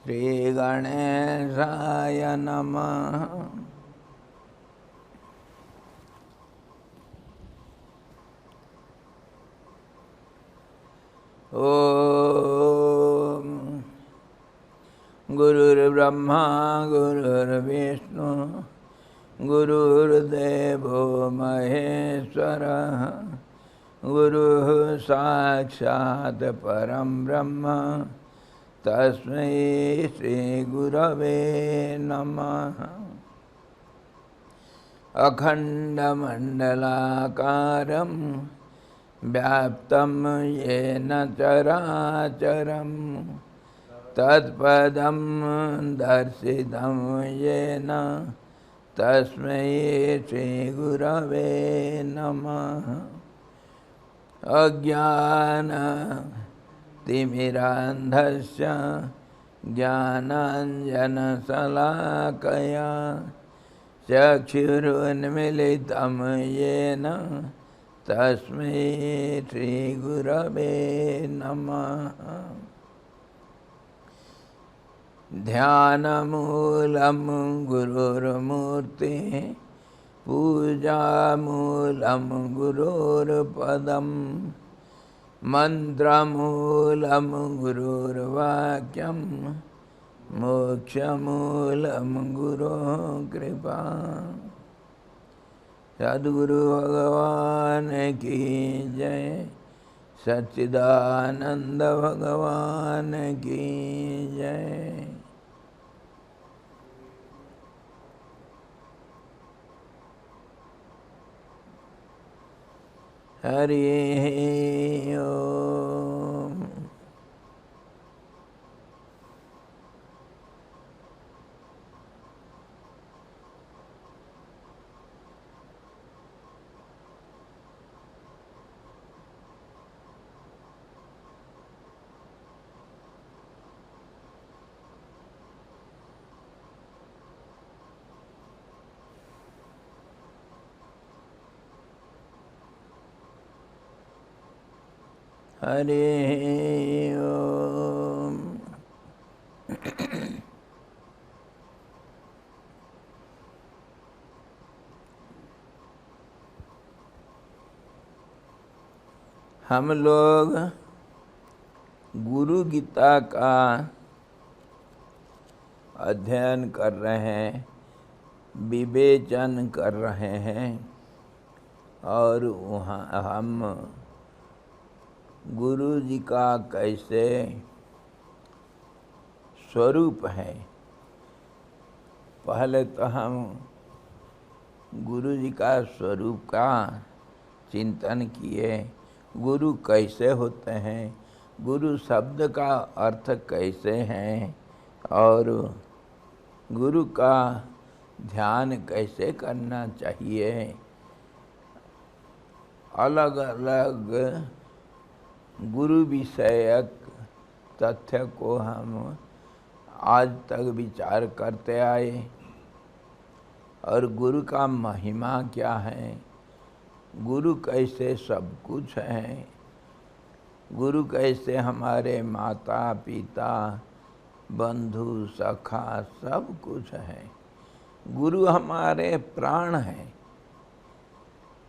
श्री गणेशाय नमः। ओम गुरुर्ब्रह्मा गुरुर्विष्णु गुरुर्देवो महेश्वरः गुरुः साक्षात् परं ब्रह्म तस्मै श्री गुरवे नमः। अखंडमंडलाकारं व्याप्तं येन चराचरं तत्पदं दर्शितं येन तस्मै श्री गुरवे नमः। अज्ञानतिमिरान्धस्य ज्ञानाञ्जनशलाकया चक्षुरुन्मीलितं येन तस्मै श्रीगुरवे नमः। ध्यानमूलं गुरुर्मूर्तिः पूजामूलं गुरुर्पदं मन्त्रमूलं गुरुर्वाक्यं मोक्षमूलं गुरोः कृपा। सद्गुरु भगवान की जय, सच्चिदानंद भगवान की जय। हरि ओम। हरि ओम। हम लोग गुरु गीता का अध्ययन कर रहे हैं, विवेचन कर रहे हैं और वहाँ हम गुरु जी का कैसे स्वरूप है, पहले तो हम गुरु जी का स्वरूप का चिंतन किए। गुरु कैसे होते हैं, गुरु शब्द का अर्थ कैसे हैं और गुरु का ध्यान कैसे करना चाहिए। अलग अलग गुरु विषयक तथ्य को हम आज तक विचार करते आए और गुरु का महिमा क्या है, गुरु कैसे सब कुछ है, गुरु कैसे हमारे माता पिता बंधु सखा सब कुछ है। गुरु हमारे प्राण है,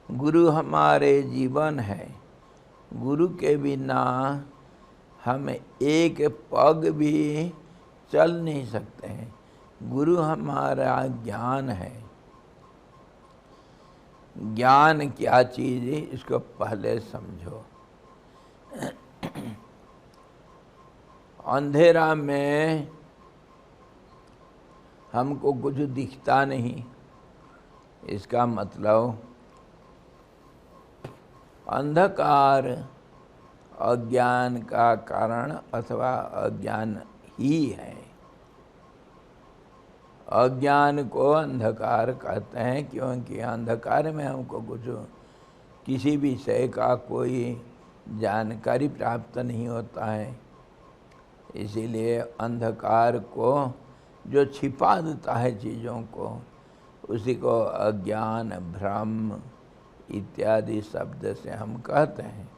गुरु हमारे जीवन है। गुरु के बिना हम एक पग भी चल नहीं सकते हैं। गुरु हमारा ज्ञान है। ज्ञान क्या चीज़ है इसको पहले समझो। अंधेरा में हमको कुछ दिखता नहीं, इसका मतलब अंधकार अज्ञान का कारण अथवा अज्ञान ही है। अज्ञान को अंधकार कहते हैं क्योंकि अंधकार में हमको कुछ किसी विषय का कोई जानकारी प्राप्त नहीं होता है। इसीलिए अंधकार को जो छिपा देता है चीज़ों को, उसी को अज्ञान भ्रम इत्यादि शब्द से हम कहते हैं।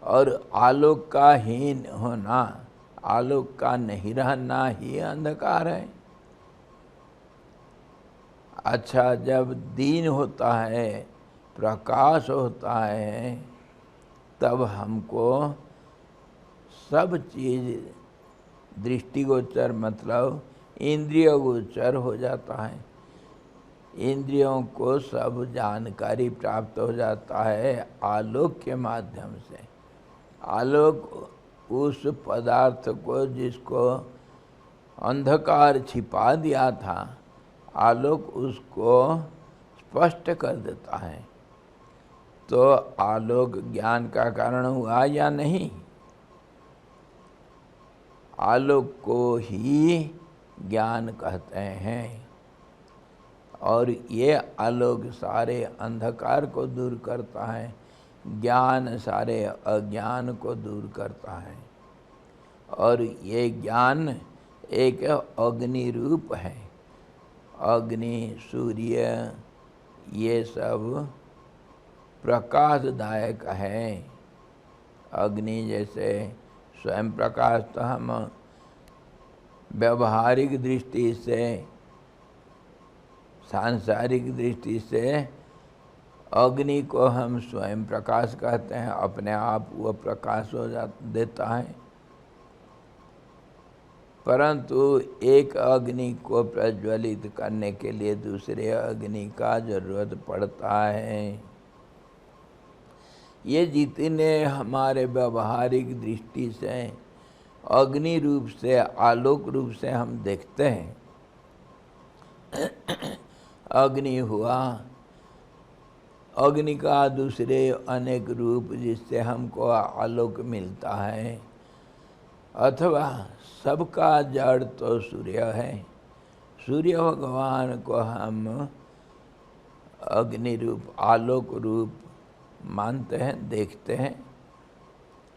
और आलोक का हीन होना, आलोक का नहीं रहना ही अंधकार है। अच्छा, जब दिन होता है, प्रकाश होता है, तब हमको सब चीज़ दृष्टिगोचर मतलब इंद्रिय गोचर हो जाता है। इंद्रियों को सब जानकारी प्राप्त हो जाता है आलोक के माध्यम से। आलोक उस पदार्थ को जिसको अंधकार छिपा दिया था, आलोक उसको स्पष्ट कर देता है। तो आलोक ज्ञान का कारण हुआ या नहीं? आलोक को ही ज्ञान कहते हैं। और ये आलोक सारे अंधकार को दूर करता है, ज्ञान सारे अज्ञान को दूर करता है। और ये ज्ञान एक अग्नि रूप है। अग्नि, सूर्य, ये सब प्रकाशदायक है। अग्नि जैसे स्वयं प्रकाश, तो हम व्यवहारिक दृष्टि से, सांसारिक दृष्टि से अग्नि को हम स्वयं प्रकाश कहते हैं। अपने आप वो प्रकाश हो देता है। परंतु एक अग्नि को प्रज्वलित करने के लिए दूसरे अग्नि का जरूरत पड़ता है। ये जितने हमारे व्यवहारिक दृष्टि से अग्नि रूप से, आलोक रूप से हम देखते हैं, अग्नि हुआ, अग्नि का दूसरे अनेक रूप जिससे हमको आलोक मिलता है। अथवा सबका जड़ तो सूर्य है। सूर्य भगवान को हम अग्नि रूप, आलोक रूप मानते हैं, देखते हैं।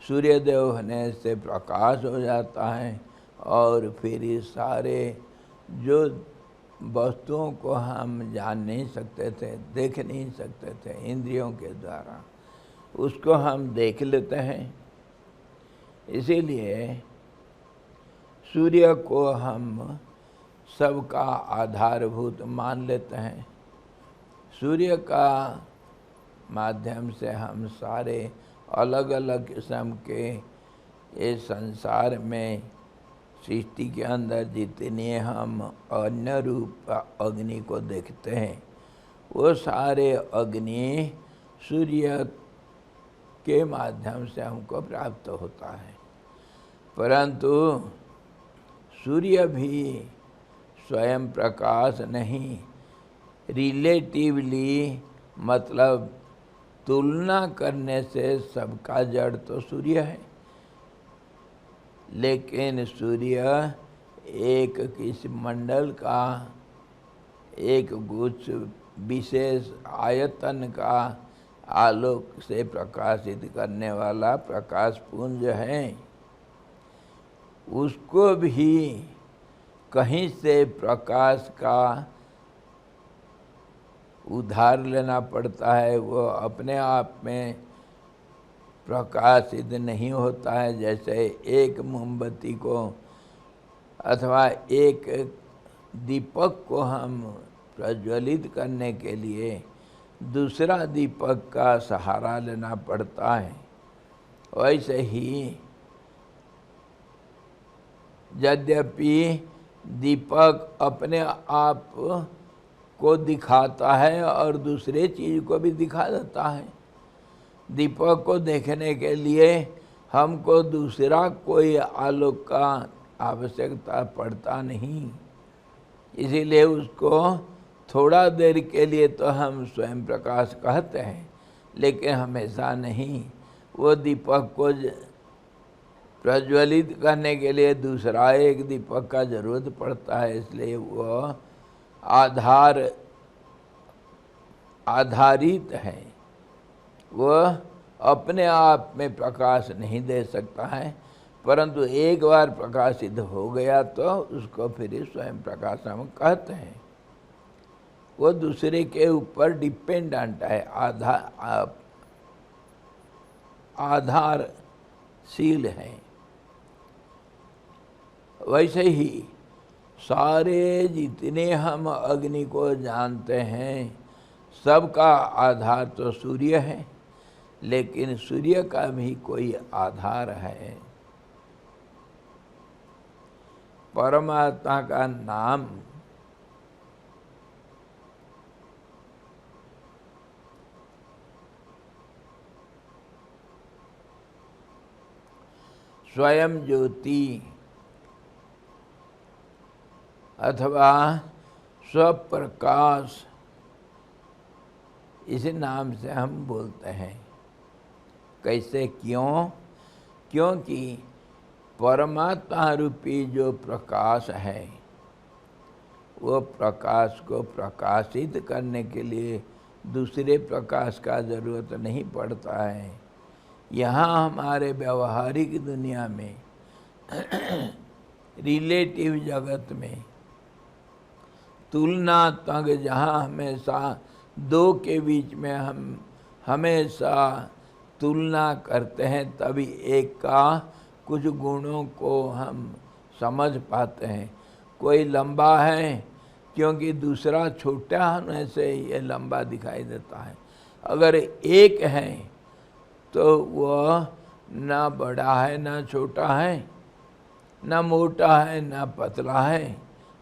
सूर्यदेव होने से प्रकाश हो जाता है और फिर ये सारे जो वस्तुओं को हम जान नहीं सकते थे, देख नहीं सकते थे इंद्रियों के द्वारा, उसको हम देख लेते हैं। इसीलिए सूर्य को हम सबका आधारभूत मान लेते हैं। सूर्य का माध्यम से हम सारे अलग अलग किस्म के इस संसार में, सृष्टि के अंदर जितने हम अन्य रूप अग्नि को देखते हैं, वो सारे अग्नि सूर्य के माध्यम से हमको प्राप्त होता है। परंतु सूर्य भी स्वयं प्रकाश नहीं, रिलेटिवली मतलब तुलना करने से सबका जड़ तो सूर्य है। लेकिन सूर्य एक किसी मंडल का, एक गुच्छ विशेष आयतन का आलोक से प्रकाशित करने वाला प्रकाश पुंज है। उसको भी कहीं से प्रकाश का उधार लेना पड़ता है। वो अपने आप में प्रकाशित नहीं होता है। जैसे एक मोमबत्ती को अथवा एक दीपक को हम प्रज्वलित करने के लिए दूसरा दीपक का सहारा लेना पड़ता है, वैसे ही यद्यपि दीपक अपने आप को दिखाता है और दूसरे चीज़ को भी दिखा देता है। दीपक को देखने के लिए हमको दूसरा कोई आलोक का आवश्यकता पड़ता नहीं। इसीलिए उसको थोड़ा देर के लिए तो हम स्वयं प्रकाश कहते हैं, लेकिन हमेशा नहीं। वो दीपक को प्रज्वलित करने के लिए दूसरा एक दीपक का जरूरत पड़ता है। इसलिए वो आधारित है। वह अपने आप में प्रकाश नहीं दे सकता है, परंतु एक बार प्रकाशित हो गया तो उसको फिर स्वयं प्रकाश हम कहते हैं। वो दूसरे के ऊपर डिपेंडेंट है, आधारशील है। वैसे ही सारे जितने हम अग्नि को जानते हैं सबका आधार तो सूर्य है, लेकिन सूर्य का भी कोई आधार है। परमात्मा का नाम स्वयं ज्योति अथवा स्वप्रकाश, इस नाम से हम बोलते हैं। कैसे, क्यों? क्योंकि परमात्मा रूपी जो प्रकाश है वो प्रकाश को प्रकाशित करने के लिए दूसरे प्रकाश का ज़रूरत नहीं पड़ता है। यहाँ हमारे व्यवहारिक दुनिया में रिलेटिव जगत में तुलनात्मक, जहाँ हमेशा दो के बीच में हम हमेशा तुलना करते हैं, तभी एक का कुछ गुणों को हम समझ पाते हैं। कोई लंबा है क्योंकि दूसरा छोटा होने से ये लंबा दिखाई देता है। अगर एक है तो वह ना बड़ा है ना छोटा है, ना मोटा है ना पतला है,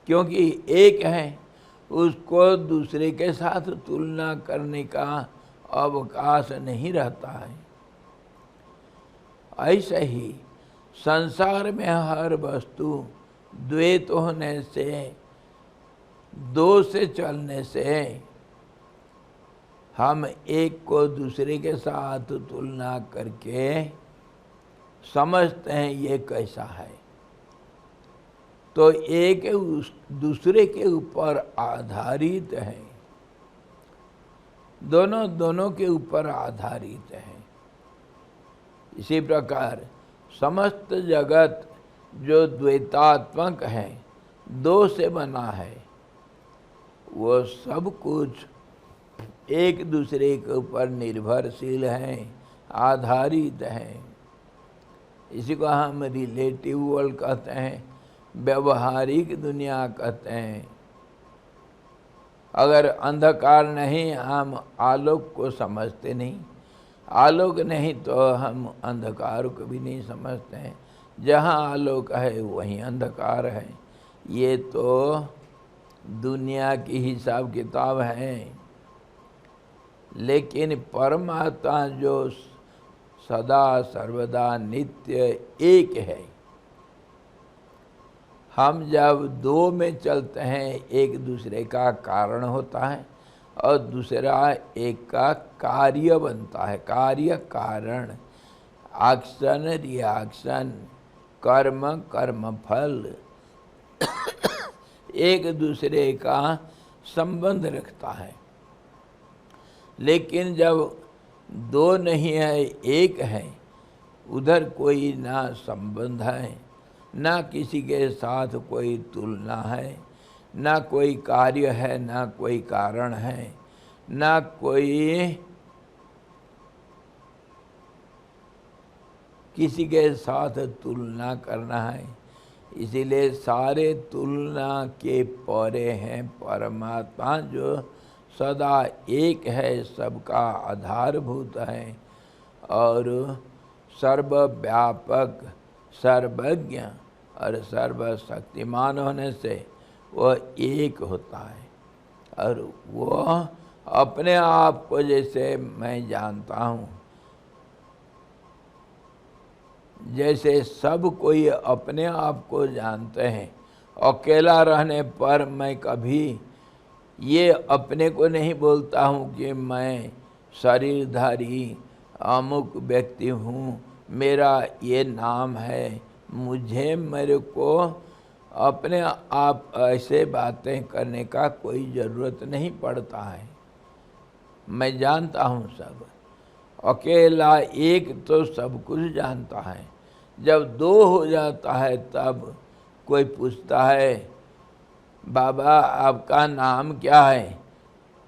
क्योंकि एक है। उसको दूसरे के साथ तुलना करने का अवकाश नहीं रहता है। ऐसे ही संसार में हर वस्तु द्वैत होने से, दो से चलने से हम एक को दूसरे के साथ तुलना करके समझते हैं ये कैसा है। तो एक उस दूसरे के ऊपर आधारित है, दोनों के ऊपर आधारित है। इसी प्रकार समस्त जगत जो द्वैतात्मक है, दो से बना है, वो सब कुछ एक दूसरे के ऊपर निर्भरशील है, आधारित है। इसी को हम रिलेटिव वर्ल्ड कहते हैं, व्यवहारिक दुनिया कहते हैं। अगर अंधकार नहीं, हम आलोक को समझते नहीं। आलोक नहीं तो हम अंधकार को भी नहीं समझते हैं। जहाँ आलोक है वहीं अंधकार है। ये तो दुनिया की हिसाब किताब है, लेकिन परमात्मा जो सदा सर्वदा नित्य एक है, हम जब दो में चलते हैं, एक दूसरे का कारण होता है और दूसरा एक का कार्य बनता है। कार्य कारण, एक्शन रिएक्शन, कर्म कर्मफल एक दूसरे का संबंध रखता है। लेकिन जब दो नहीं है, एक है, उधर कोई ना संबंध है, ना किसी के साथ कोई तुलना है, ना कोई कार्य है, ना कोई कारण है, ना कोई किसी के साथ तुलना करना है। इसीलिए सारे तुलना के परे हैं परमात्मा जो सदा एक है, सबका आधारभूत है और सर्वव्यापक, सर्वज्ञ और सर्वशक्तिमान होने से वह एक होता है। और वह अपने आप को जैसे मैं जानता हूँ, जैसे सब कोई अपने आप को जानते हैं, अकेला रहने पर मैं कभी ये अपने को नहीं बोलता हूँ कि मैं शरीरधारी अमुक व्यक्ति हूँ, मेरा ये नाम है, मुझे मेरे को अपने आप ऐसे बातें करने का कोई ज़रूरत नहीं पड़ता है। मैं जानता हूँ सब। अकेला एक तो सब कुछ जानता है। जब दो हो जाता है तब कोई पूछता है, बाबा आपका नाम क्या है?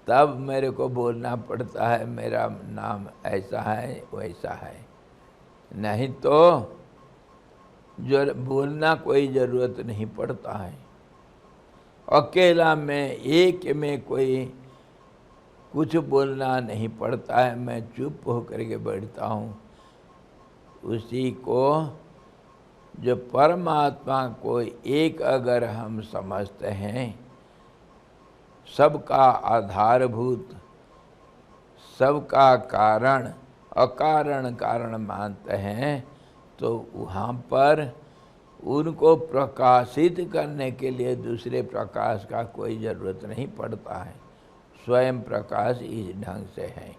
तब मेरे को बोलना पड़ता है मेरा नाम ऐसा है वैसा है। नहीं तो जो बोलना कोई ज़रूरत नहीं पड़ता है। अकेला में एक में कोई कुछ बोलना नहीं पड़ता है, मैं चुप होकर के बैठता हूँ। उसी को जो परमात्मा को एक अगर हम समझते हैं, सबका आधारभूत, सबका कारण, अकारण कारण मानते हैं, तो वहाँ पर उनको प्रकाशित करने के लिए दूसरे प्रकाश का कोई ज़रूरत नहीं पड़ता है। स्वयं प्रकाश इस ढंग से है,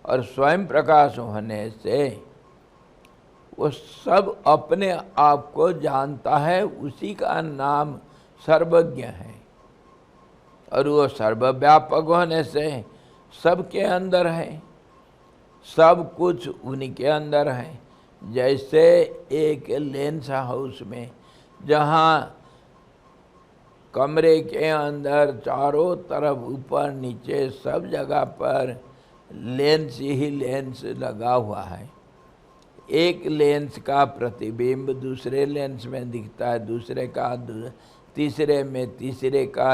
और स्वयं प्रकाश होने से वो सब अपने आप को जानता है। उसी का नाम सर्वज्ञ है, और वो सर्वव्यापक होने से सबके अंदर है, सब कुछ उनके अंदर है। जैसे एक लेंस हाउस में, जहाँ कमरे के अंदर चारों तरफ ऊपर नीचे सब जगह पर लेंस ही लेंस लगा हुआ है। एक लेंस का प्रतिबिंब दूसरे लेंस में दिखता है, दूसरे का तीसरे में, तीसरे का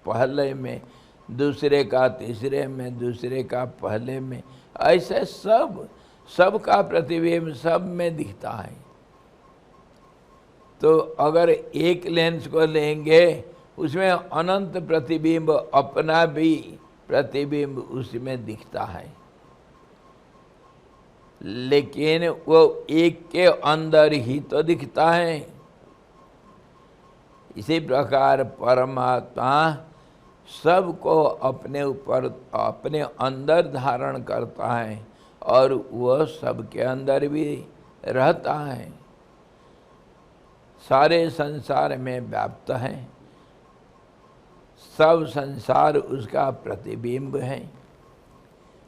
पहले में, दूसरे का तीसरे में, दूसरे का पहले में, ऐसे सब का प्रतिबिंब सब में दिखता है। तो अगर एक लेंस को लेंगे, उसमें अनंत प्रतिबिंब, अपना भी प्रतिबिंब उसमें दिखता है, लेकिन वो एक के अंदर ही तो दिखता है। इसी प्रकार परमात्मा सबको अपने ऊपर, अपने अंदर धारण करता है, और वह सबके अंदर भी रहता है, सारे संसार में व्याप्त है। सब संसार उसका प्रतिबिंब है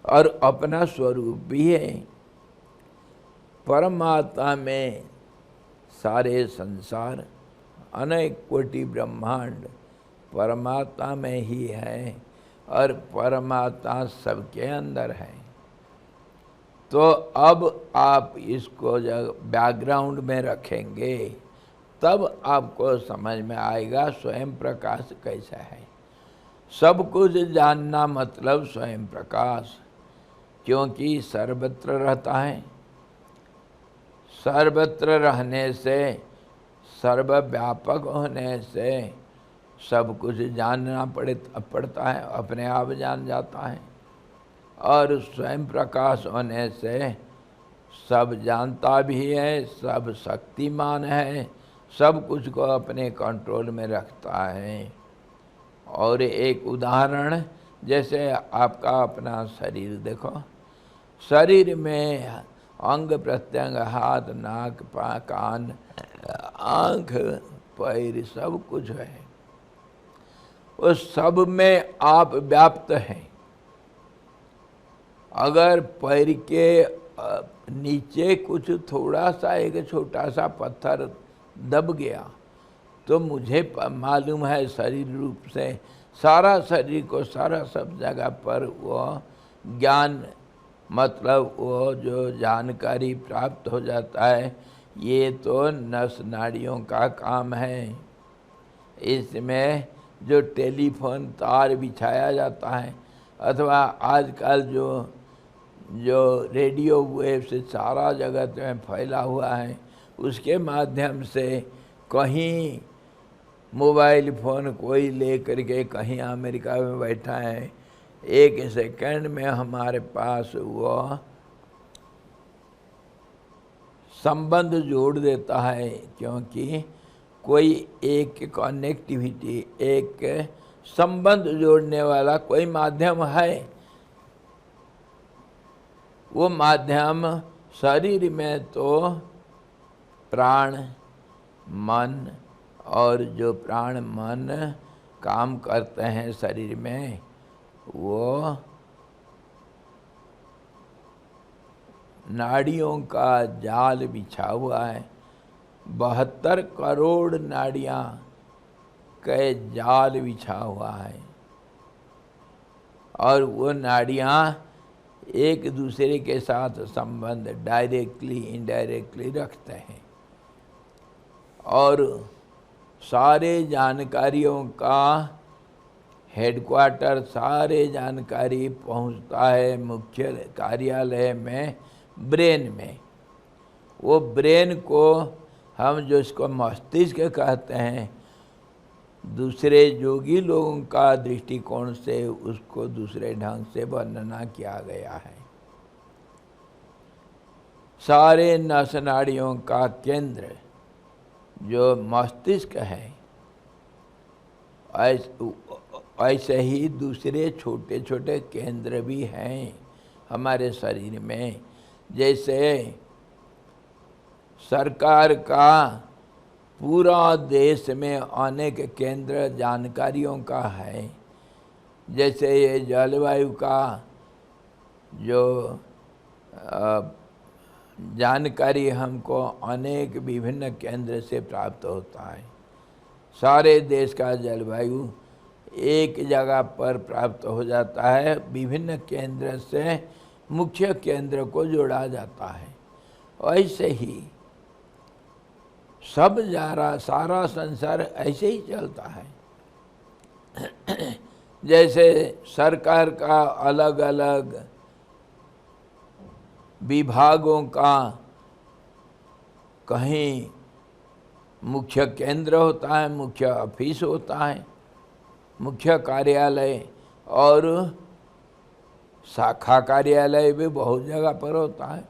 और अपना स्वरूप भी है। परमात्मा में सारे संसार, अनेक कोटि ब्रह्मांड परमात्मा में ही है, और परमात्मा सबके अंदर है। तो अब आप इसको जब बैकग्राउंड में रखेंगे, तब आपको समझ में आएगा स्वयं प्रकाश कैसा है। सब कुछ जानना मतलब स्वयं प्रकाश, क्योंकि सर्वत्र रहता है। सर्वत्र रहने से, सर्वव्यापक होने से सब कुछ जानना पड़ता है, अपने आप जान जाता है। और स्वयं प्रकाश होने से सब जानता भी है, सब शक्तिमान है, सब कुछ को अपने कंट्रोल में रखता है। और एक उदाहरण, जैसे आपका अपना शरीर देखो, शरीर में अंग प्रत्यंग, हाथ, नाक, कान, आँख, पैर, सब कुछ है। उस सब में आप व्याप्त हैं। अगर पैर के नीचे कुछ थोड़ा सा, एक छोटा सा पत्थर दब गया, तो मुझे मालूम है शरीर रूप से सारा शरीर को, सारा सब जगह पर वो ज्ञान, मतलब वो जो जानकारी प्राप्त हो जाता है। ये तो नस नाड़ियों का काम है। इसमें जो टेलीफोन तार बिछाया जाता है, अथवा आजकल जो रेडियो वेव से सारा जगत में फैला हुआ है, उसके माध्यम से कहीं मोबाइल फ़ोन कोई ले करके कहीं अमेरिका में बैठा है, एक सेकंड में हमारे पास वो संबंध जोड़ देता है। क्योंकि कोई एक कनेक्टिविटी, एक संबंध जोड़ने वाला कोई माध्यम है। वो माध्यम शरीर में तो प्राण, मन, और जो प्राण मन काम करते हैं शरीर में, वो नाड़ियों का जाल बिछा हुआ है। 72 करोड़ नाड़ियाँ के जाल बिछा हुआ है, और वो नाड़ियाँ एक दूसरे के साथ संबंध डायरेक्टली इनडायरेक्टली रखते हैं। और सारे जानकारियों का हेडक्वार्टर, सारे जानकारी पहुंचता है मुख्य कार्यालय में, ब्रेन में। वो ब्रेन को हम जो इसको मस्तिष्क कहते हैं, दूसरे योगी लोगों का दृष्टिकोण से उसको दूसरे ढंग से वर्णना किया गया है। सारे नस नाड़ियों का केंद्र जो मस्तिष्क है, ऐसे ही दूसरे छोटे छोटे केंद्र भी हैं हमारे शरीर में। जैसे सरकार का पूरा देश में अनेक केंद्र जानकारियों का है। जैसे ये जलवायु का जो जानकारी हमको अनेक विभिन्न केंद्र से प्राप्त होता है। सारे देश का जलवायु एक जगह पर प्राप्त हो जाता है, विभिन्न केंद्र से मुख्य केंद्र को जोड़ा जाता है। ऐसे ही सब सारा संसार ऐसे ही चलता है। जैसे सरकार का अलग अलग विभागों का कहीं मुख्य केंद्र होता है, मुख्य ऑफिस होता है, मुख्य कार्यालय, और शाखा कार्यालय भी बहुत जगह पर होता है।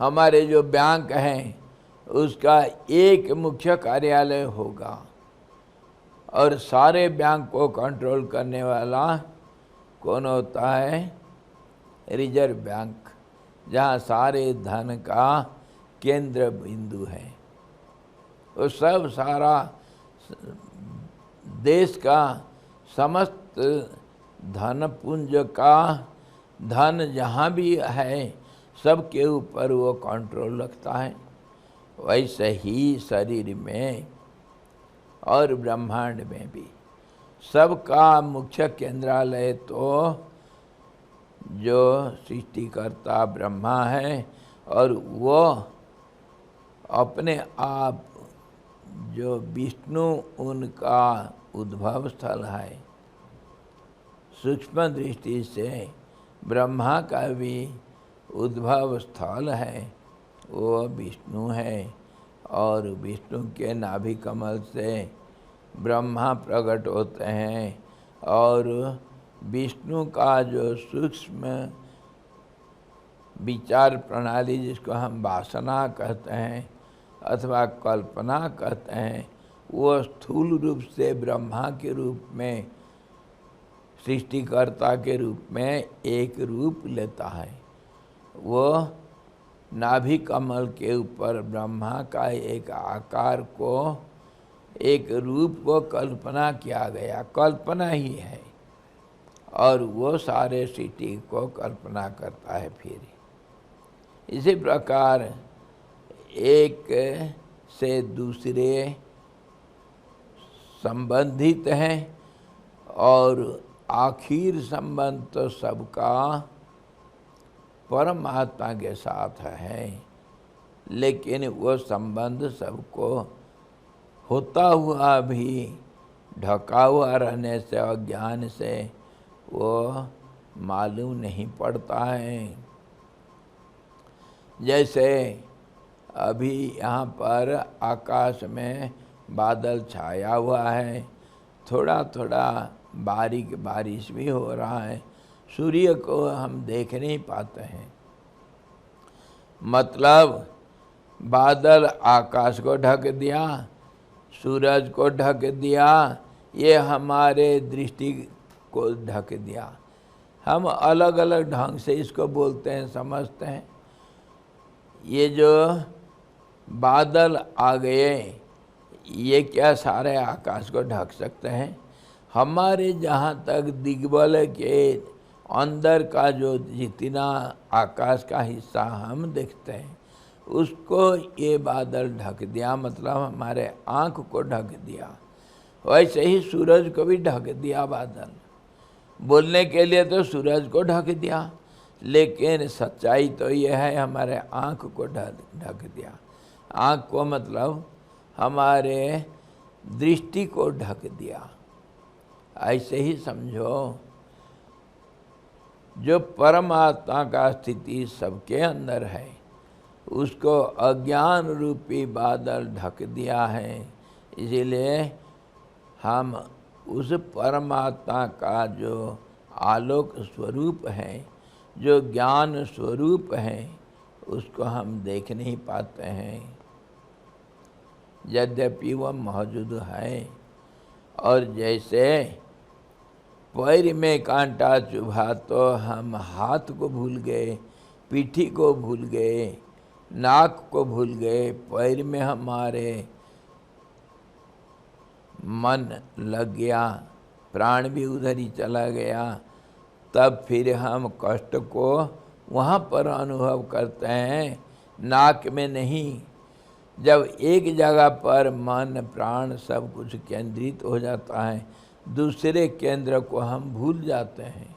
हमारे जो बैंक हैं उसका एक मुख्य कार्यालय होगा, और सारे बैंक को कंट्रोल करने वाला कौन होता है? रिजर्व बैंक, जहाँ सारे धन का केंद्र बिंदु है। वो सब सारा देश का समस्त धन पुंज का धन जहाँ भी है सबके ऊपर वो कंट्रोल रखता है। वैसे ही शरीर में और ब्रह्मांड में भी सबका मुख्य केंद्रालय तो जो सृष्टिकर्ता ब्रह्मा है, और वो अपने आप जो विष्णु उनका उद्भव स्थल है। सूक्ष्म दृष्टि से ब्रह्मा का भी उद्भव स्थल है, वो विष्णु है, और विष्णु के नाभि कमल से ब्रह्मा प्रकट होते हैं। और विष्णु का जो सूक्ष्म विचार प्रणाली, जिसको हम वासना कहते हैं अथवा कल्पना कहते हैं, वो स्थूल रूप से ब्रह्मा के रूप में, सृष्टिकर्ता के रूप में एक रूप लेता है। वो नाभि कमल के ऊपर ब्रह्मा का एक आकार को, एक रूप को कल्पना किया गया, कल्पना ही है, और वो सारे सृष्टि को कल्पना करता है। फिर इसी प्रकार एक से दूसरे संबंधित हैं, और आखिर संबंध तो सबका परमात्मा के साथ है। लेकिन वो संबंध सबको होता हुआ भी ढका हुआ रहने से, अज्ञान से वो मालूम नहीं पड़ता है। जैसे अभी यहाँ पर आकाश में बादल छाया हुआ है, थोड़ा थोड़ा बारीक बारिश भी हो रहा है, सूर्य को हम देख नहीं पाते हैं। मतलब बादल आकाश को ढक दिया, सूरज को ढक दिया, ये हमारे दृष्टि को ढक दिया। हम अलग अलग ढंग से इसको बोलते हैं, समझते हैं। ये जो बादल आ गए, ये क्या सारे आकाश को ढक सकते हैं? हमारे जहाँ तक दिग्बल के अंदर का जो जितना आकाश का हिस्सा हम देखते हैं, उसको ये बादल ढक दिया, मतलब हमारे आँख को ढक दिया। वैसे ही सूरज को भी ढक दिया बादल। बोलने के लिए तो सूरज को ढक दिया, लेकिन सच्चाई तो ये है हमारे आँख को ढक दिया। आँख को मतलब हमारे दृष्टि को ढक दिया। ऐसे ही समझो, जो परमात्मा का स्थिति सबके अंदर है, उसको अज्ञान रूपी बादल ढक दिया है। इसीलिए हम उस परमात्मा का जो आलोक स्वरूप है, जो ज्ञान स्वरूप है, उसको हम देख नहीं पाते हैं। यद्यपि वह मौजूद है। और जैसे पैर में कांटा चुभा तो हम हाथ को भूल गए, पीठी को भूल गए, नाक को भूल गए, पैर में हमारे मन लग गया, प्राण भी उधर ही चला गया, तब फिर हम कष्ट को वहाँ पर अनुभव करते हैं, नाक में नहीं। जब एक जगह पर मन प्राण सब कुछ केंद्रित हो जाता है, दूसरे केंद्र को हम भूल जाते हैं।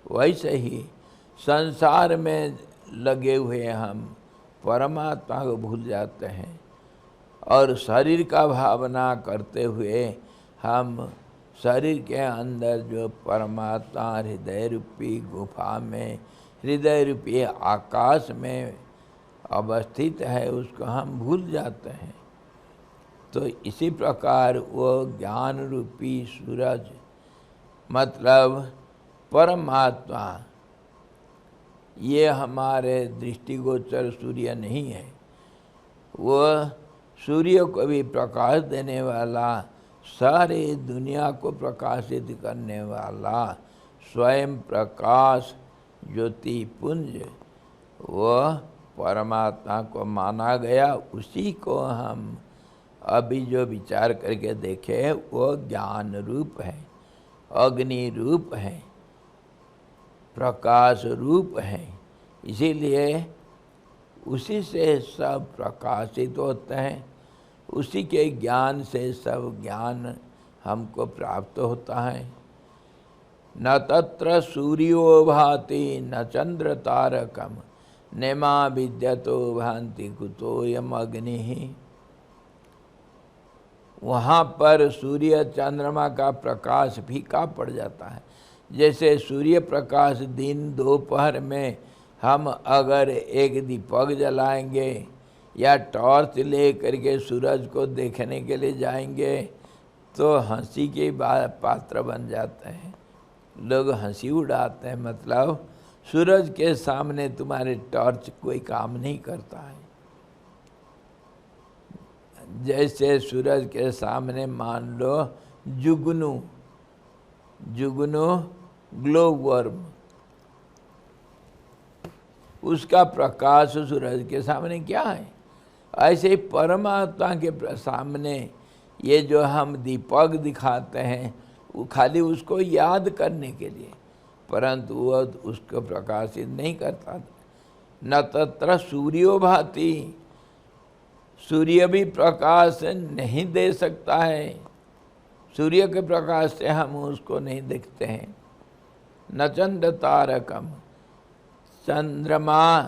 वैसे ही संसार में लगे हुए हम परमात्मा को भूल जाते हैं, और शरीर का भावना करते हुए हम शरीर के अंदर जो परमात्मा हृदय रूपी गुफा में, हृदय रूपी आकाश में अवस्थित है, उसको हम भूल जाते हैं। तो इसी प्रकार वो ज्ञान रूपी सूरज, मतलब परमात्मा, ये हमारे दृष्टिगोचर सूर्य नहीं है। वो सूर्य को भी प्रकाश देने वाला, सारे दुनिया को प्रकाशित करने वाला स्वयं प्रकाश ज्योति पुंज, वह परमात्मा को माना गया। उसी को हम अभी जो विचार करके देखे, वो ज्ञान रूप है, अग्नि रूप है, प्रकाश रूप है। इसीलिए उसी से सब प्रकाशित होते हैं, उसी के ज्ञान से सब ज्ञान हमको प्राप्त होता है। न तत्र सूर्यो भाति न चंद्र तारकम नेमा विद्यतो भांति कुतोयम अग्नि। वहाँ पर सूर्य चंद्रमा का प्रकाश फीका पड़ जाता है। जैसे सूर्य प्रकाश दिन दोपहर में हम अगर एक दीपक जलाएंगे या टॉर्च ले करके सूरज को देखने के लिए जाएंगे तो हंसी के पात्र बन जाते हैं, लोग हंसी उड़ाते हैं। मतलब सूरज के सामने तुम्हारे टॉर्च कोई काम नहीं करता है। जैसे सूरज के सामने मान लो जुगनू ग्लो वर्म, उसका प्रकाश सूरज के सामने क्या है। ऐसे ही परमात्मा के सामने ये जो हम दीपक दिखाते हैं, वो खाली उसको याद करने के लिए, परंतु वह उसको प्रकाशित नहीं करता। न तत्र सूर्यो भाति, सूर्य भी प्रकाश नहीं दे सकता है, सूर्य के प्रकाश से हम उसको नहीं देखते हैं। न चंद्र तारकम, चंद्रमा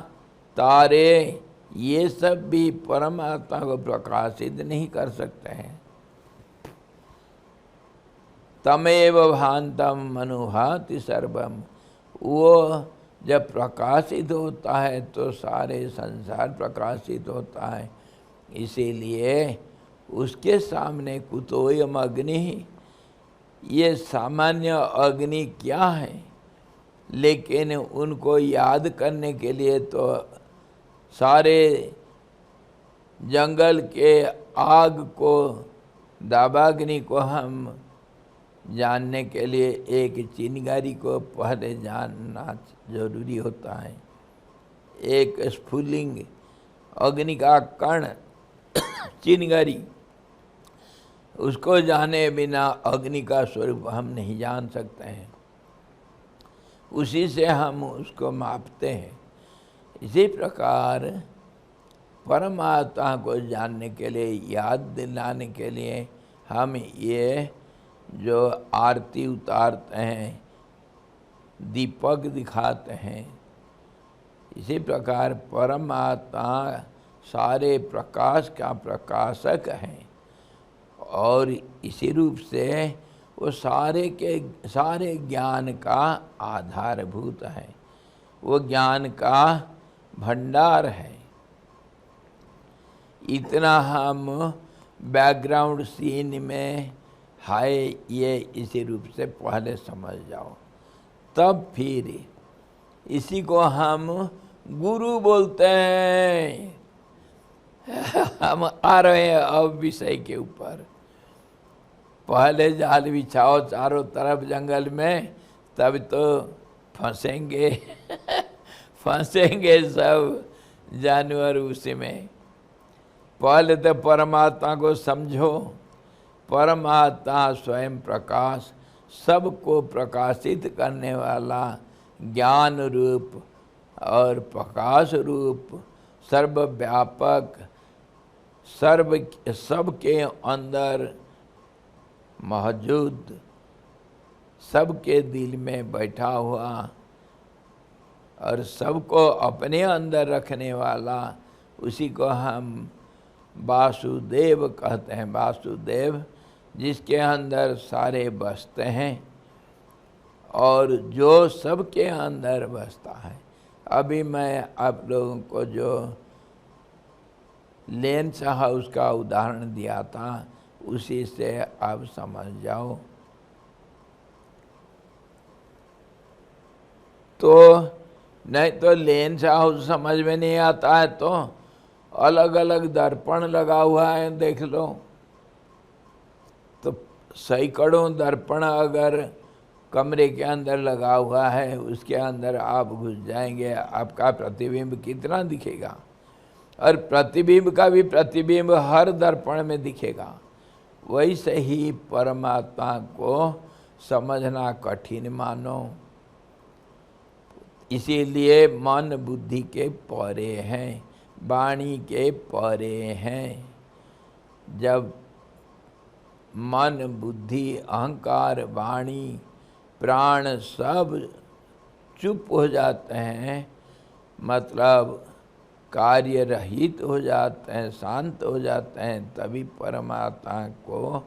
तारे ये सब भी परमात्मा को प्रकाशित नहीं कर सकते हैं। तमेव भांतम अनुभाति सर्वम, वो जब प्रकाशित होता है तो सारे संसार प्रकाशित होता है। इसीलिए उसके सामने कुतोयम अग्नि, ये सामान्य अग्नि क्या है, लेकिन उनको याद करने के लिए तो सारे जंगल के आग को, दावाग्नि को हम जानने के लिए एक चिंगारी को पहले जानना जरूरी होता है। एक स्फुलिंग अग्नि का कण चिंगारी, उसको जाने बिना अग्नि का स्वरूप हम नहीं जान सकते हैं। उसी से हम उसको मापते हैं। इसी प्रकार परमात्मा को जानने के लिए, याद दिलाने के लिए हम ये जो आरती उतारते हैं, दीपक दिखाते हैं, इसी प्रकार परमात्मा सारे प्रकाश का प्रकाशक है और इसी रूप से वो सारे ज्ञान का आधारभूत है, वो ज्ञान का भंडार है। इतना हम बैकग्राउंड सीन में है, ये इसी रूप से पहले समझ जाओ, तब फिर इसी को हम गुरु बोलते हैं। हम आ रहे हैं अब विषय के ऊपर। पहले जाल बिछाओ चारों तरफ जंगल में, तब तो फंसेंगे फंसेंगे सब जानवर उसी में। पहले तो परमात्मा को समझो। परमात्मा स्वयं प्रकाश, सबको प्रकाशित करने वाला ज्ञान रूप और प्रकाश रूप, सर्वव्यापक, सबके अंदर मौजूद, सबके दिल में बैठा हुआ और सबको अपने अंदर रखने वाला, उसी को हम वासुदेव कहते हैं। वासुदेव जिसके अंदर सारे बसते हैं और जो सबके अंदर बसता है। अभी मैं आप लोगों को जो लेंस हाउस का उदाहरण दिया था, उसी से आप समझ जाओ। तो नहीं तो लेंस हाउस समझ में नहीं आता है तो अलग अलग दर्पण लगा हुआ है, देख लो। तो सैकड़ों दर्पण अगर कमरे के अंदर लगा हुआ है, उसके अंदर आप घुस जाएंगे, आपका प्रतिबिंब कितना दिखेगा। और प्रतिबिंब का भी प्रतिबिंब हर दर्पण में दिखेगा। वैसे ही परमात्मा को समझना कठिन मानो। इसीलिए मन बुद्धि के परे हैं, वाणी के परे हैं। जब मन बुद्धि अहंकार वाणी प्राण सब चुप हो जाते हैं, मतलब कार्य रहित हो जाते हैं, शांत हो जाते हैं, तभी परमात्मा को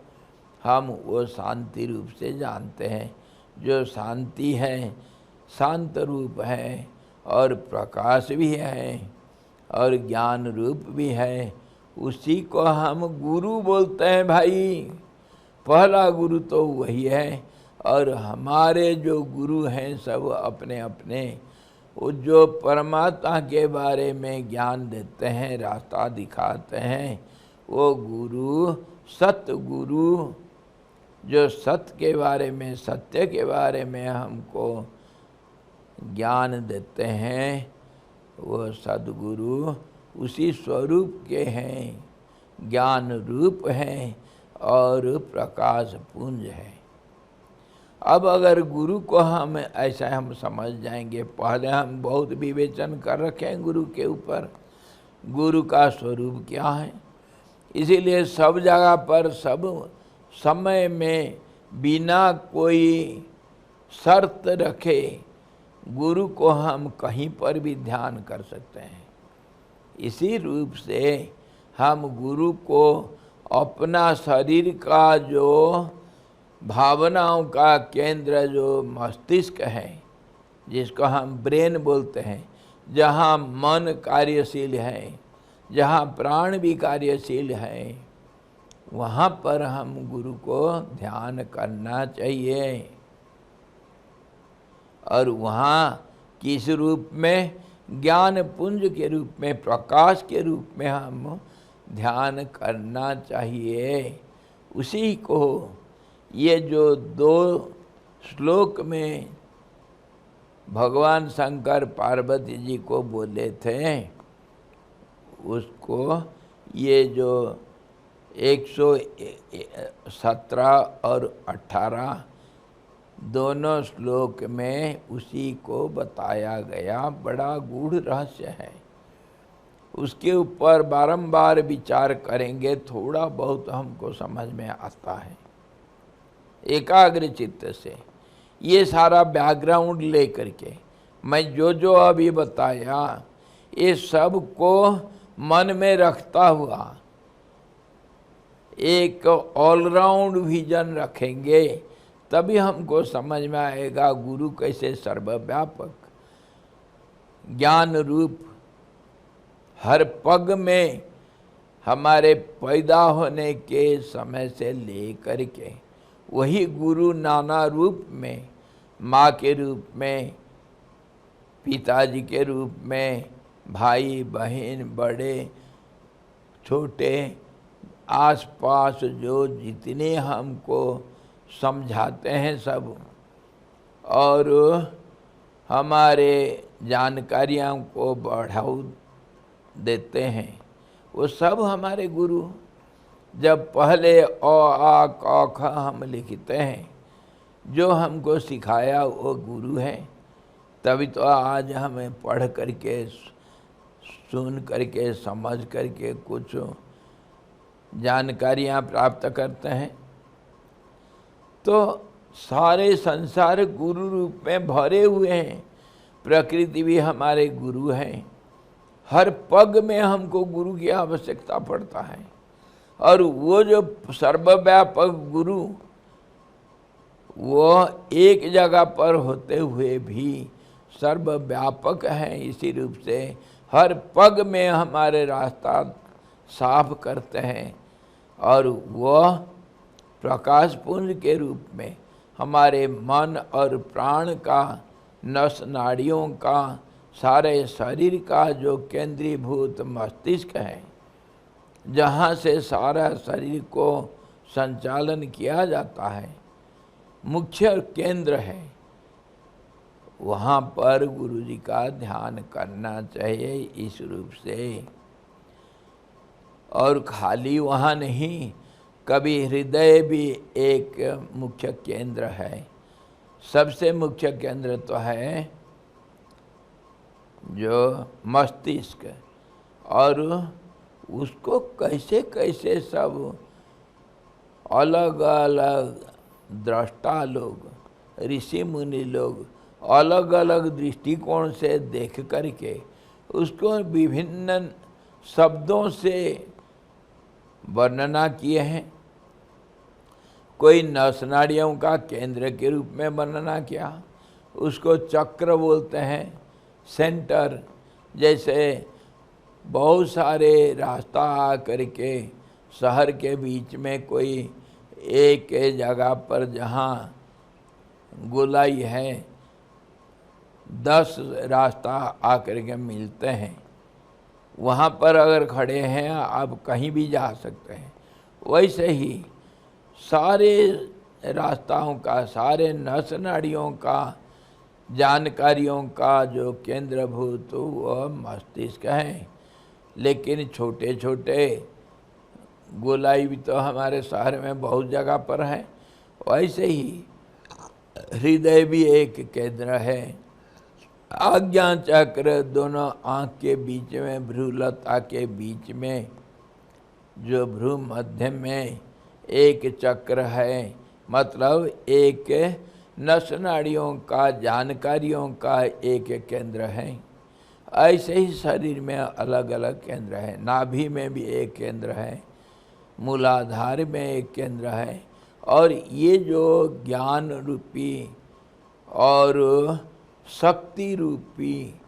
हम वो शांति रूप से जानते हैं। जो शांति है, शांत रूप है और प्रकाश भी है और ज्ञान रूप भी है, उसी को हम गुरु बोलते हैं भाई। पहला गुरु तो वही है। और हमारे जो गुरु हैं सब अपने अपने, वो जो परमात्मा के बारे में ज्ञान देते हैं, रास्ता दिखाते हैं, वो गुरु सत्य गुरु, जो सत्य के बारे में, सत्य के बारे में हमको ज्ञान देते हैं, वो सद्गुरु उसी स्वरूप के हैं, ज्ञान रूप हैं और प्रकाश पुंज है। अब अगर गुरु को हम ऐसा हम समझ जाएंगे, पहले हम बहुत विवेचन कर रखे हैं गुरु के ऊपर, गुरु का स्वरूप क्या है। इसीलिए सब जगह पर, सब समय में, बिना कोई शर्त रखे गुरु को हम कहीं पर भी ध्यान कर सकते हैं। इसी रूप से हम गुरु को अपना शरीर का जो भावनाओं का केंद्र, जो मस्तिष्क है, जिसको हम ब्रेन बोलते हैं, जहाँ मन कार्यशील है, जहाँ प्राण भी कार्यशील है, वहाँ पर हम गुरु को ध्यान करना चाहिए। और वहाँ किस रूप में? ज्ञान पुंज के रूप में, प्रकाश के रूप में हम ध्यान करना चाहिए। उसी को ये जो दो श्लोक में भगवान शंकर पार्वती जी को बोले थे, उसको ये जो 117 और 18 दोनों श्लोक में उसी को बताया गया। बड़ा गूढ़ रहस्य है, उसके ऊपर बारंबार विचार करेंगे, थोड़ा बहुत हमको समझ में आता है एकाग्र चित्त से। ये सारा बैकग्राउंड लेकर के मैं जो जो अभी बताया, ये सब को मन में रखता हुआ एक ऑलराउंड विजन रखेंगे, तभी हमको समझ में आएगा गुरु कैसे सर्वव्यापक ज्ञान रूप हर पग में हमारे पैदा होने के समय से लेकर के वही गुरु नाना रूप में, माँ के रूप में, पिताजी के रूप में, भाई बहन बड़े छोटे आसपास जो जितने हमको समझाते हैं सब, और हमारे जानकारियों को बढ़ावा देते हैं, वो सब हमारे गुरु। जब पहले अ आ क ख हम लिखते हैं, जो हमको सिखाया वो गुरु है। तभी तो आज हमें पढ़ करके, सुन करके, समझ करके कुछ जानकारियाँ प्राप्त करते हैं। तो सारे संसार गुरु रूप में भरे हुए हैं। प्रकृति भी हमारे गुरु हैं। हर पग में हमको गुरु की आवश्यकता पड़ता है। और वो जो सर्वव्यापक गुरु, वो एक जगह पर होते हुए भी सर्वव्यापक हैं। इसी रूप से हर पग में हमारे रास्ता साफ करते हैं, और वह प्रकाश पुंज के रूप में हमारे मन और प्राण का, नस नाड़ियों का, सारे शरीर का जो केंद्रीभूत मस्तिष्क है, जहाँ से सारा शरीर को संचालन किया जाता है, मुख्य केंद्र है, वहाँ पर गुरु जी का ध्यान करना चाहिए इस रूप से। और खाली वहाँ नहीं, कभी हृदय भी एक मुख्य केंद्र है। सबसे मुख्य केंद्र तो है जो मस्तिष्क, और उसको कैसे कैसे सब अलग अलग दृष्टा लोग, ऋषि मुनि लोग अलग अलग दृष्टिकोण से देख करके उसको विभिन्न शब्दों से वर्णना किए हैं। कोई नस नाड़ियों का केंद्र के रूप में वर्णना किया, उसको चक्र बोलते हैं, सेंटर। जैसे बहुत सारे रास्ता आ करके शहर के बीच में कोई एक जगह पर जहाँ गोलाई है, 10 रास्ता आकर के मिलते हैं, वहाँ पर अगर खड़े हैं आप कहीं भी जा सकते हैं। वैसे ही सारे रास्ताओं का, सारे नस नाड़ियों का, जानकारियों का जो केंद्रभूत वह मस्तिष्क है। लेकिन छोटे छोटे गोलाई भी तो हमारे शहर में बहुत जगह पर है। वैसे ही हृदय भी एक केंद्र है। आज्ञा चक्र दोनों आँख के बीच में, भ्रूलता के बीच में, जो भ्रू मध्य में एक चक्र है, मतलब एक नस नाड़ियों का, जानकारियों का एक केंद्र है। ऐसे ही शरीर में अलग अलग केंद्र है। नाभि में भी एक केंद्र है, मूलाधार में एक केंद्र है, और ये जो ज्ञान रूपी और शक्ति रूपी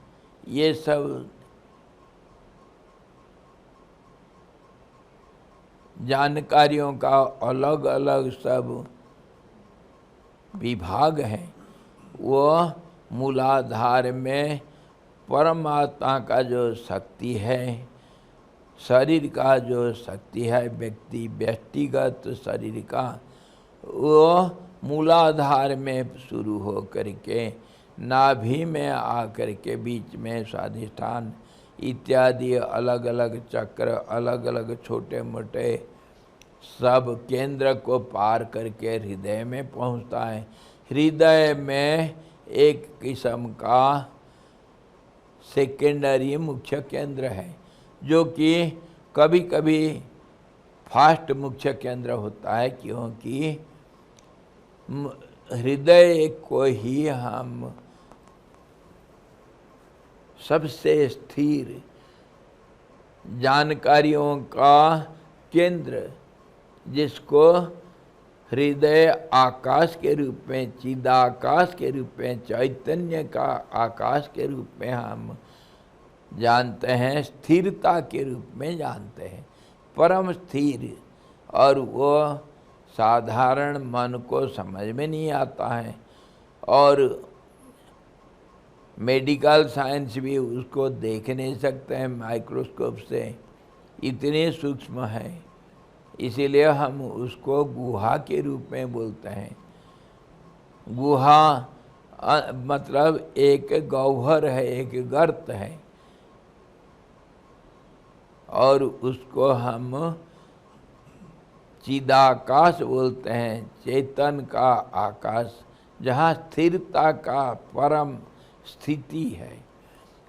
ये सब जानकारियों का अलग अलग सब विभाग हैं। वह मूलाधार में परमात्मा का जो शक्ति है, शरीर का जो शक्ति है, व्यक्तिगत शरीर का, वो मूलाधार में शुरू हो करके नाभि में आकर के बीच में स्वाधिष्ठान इत्यादि अलग अलग चक्र, अलग अलग छोटे मोटे सब केंद्र को पार करके हृदय में पहुंचता है। हृदय में एक किस्म का सेकेंडरी मुख्य केंद्र है, जो कि कभी कभी फास्ट मुख्य केंद्र होता है, क्योंकि हृदय को ही हम सबसे स्थिर जानकारियों का केंद्र, जिसको हृदय आकाश के रूप में, चिदाकाश के रूप में, चैतन्य का आकाश के रूप में हम जानते हैं, स्थिरता के रूप में जानते हैं, परम स्थिर। और वो साधारण मन को समझ में नहीं आता है, और मेडिकल साइंस भी उसको देख नहीं सकते हैं माइक्रोस्कोप से, इतने सूक्ष्म है। इसीलिए हम उसको गुहा के रूप में बोलते हैं। गुहा मतलब एक गह्वर है, एक गर्त है, और उसको हम चिदाकाश बोलते हैं, चेतन का आकाश, जहाँ स्थिरता का परम स्थिति है।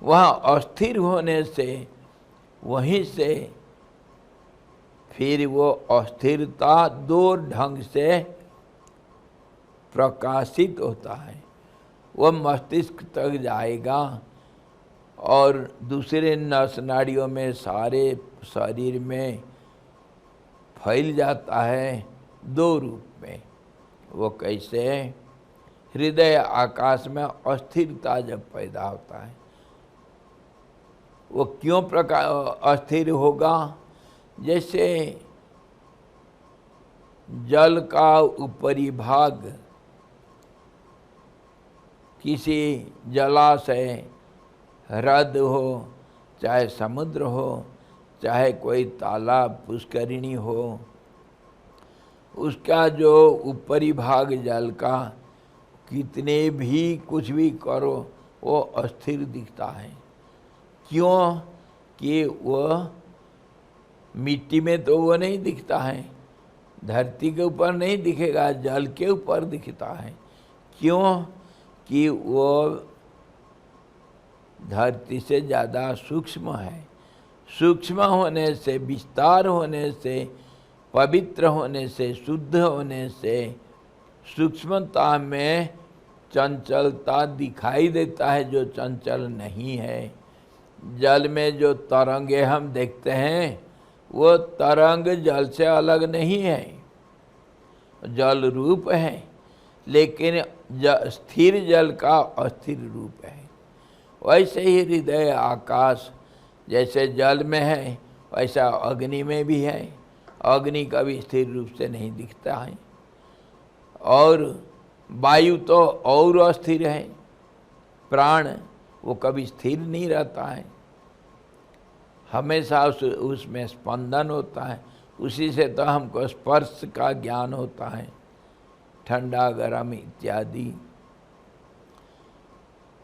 वहाँ अस्थिर होने से, वहीं से फिर वो अस्थिरता दो ढंग से प्रकाशित होता है। वो मस्तिष्क तक जाएगा और दूसरे नस नाड़ियों में, सारे शरीर में फैल जाता है दो रूप में। वो कैसे? हृदय आकाश में अस्थिरता जब पैदा होता है, वो क्यों अस्थिर होगा? जैसे जल का ऊपरी भाग किसी जलाशय, हृद हो, चाहे समुद्र हो, चाहे कोई तालाब, पुष्करिणी हो, उसका जो ऊपरी भाग जल का, कितने भी कुछ भी करो वो अस्थिर दिखता है। क्यों? कि वो मिट्टी में तो वो नहीं दिखता है, धरती के ऊपर नहीं दिखेगा, जल के ऊपर दिखता है। क्यों? कि वो धरती से ज़्यादा सूक्ष्म है। सूक्ष्म होने से, विस्तार होने से, पवित्र होने से, शुद्ध होने से सूक्ष्मता में चंचलता दिखाई देता है, जो चंचल नहीं है। जल में जो तरंगे हम देखते हैं, वो तरंग जल से अलग नहीं है, जल रूप है, लेकिन स्थिर जल का अस्थिर रूप है। वैसे ही हृदय आकाश जैसे जल में है, वैसा अग्नि में भी है। अग्नि कभी स्थिर रूप से नहीं दिखता है, और वायु तो और अस्थिर है। प्राण वो कभी स्थिर नहीं रहता है, हमेशा उसमें स्पंदन होता है। उसी से तो हमको स्पर्श का ज्ञान होता है, ठंडा गरम इत्यादि।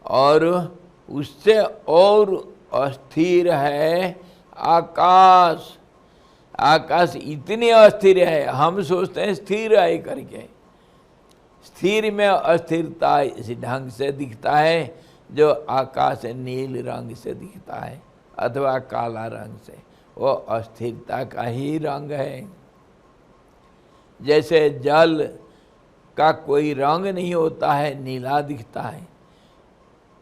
और उससे और अस्थिर है आकाश। आकाश इतनी अस्थिर है, हम सोचते हैं स्थिर है करके। स्थिर में अस्थिरता इस ढंग से दिखता है, जो आकाश नील रंग से दिखता है अथवा काला रंग से, वो अस्थिरता का ही रंग है। जैसे जल का कोई रंग नहीं होता है, नीला दिखता है।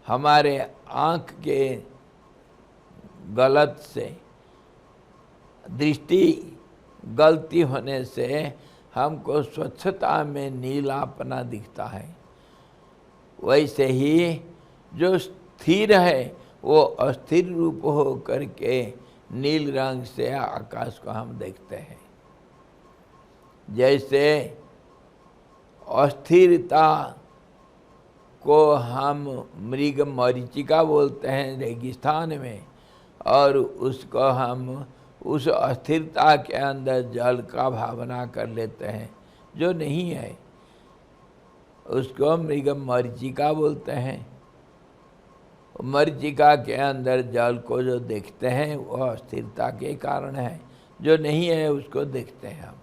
हमारे आँख के गलत से, दृष्टि गलती होने से हमको स्वच्छता में नीलापना दिखता है। वैसे ही जो स्थिर है वो अस्थिर रूप हो करके नील रंग से आकाश को हम देखते हैं। जैसे अस्थिरता को हम मृग मरीचिका बोलते हैं रेगिस्तान में, और उसको हम उस अस्थिरता के अंदर जल का भावना कर लेते हैं, जो नहीं है, उसको मृग मरीचिका बोलते हैं। मरीचिका के अंदर जल को जो देखते हैं वो अस्थिरता के कारण है, जो नहीं है उसको देखते हैं हम।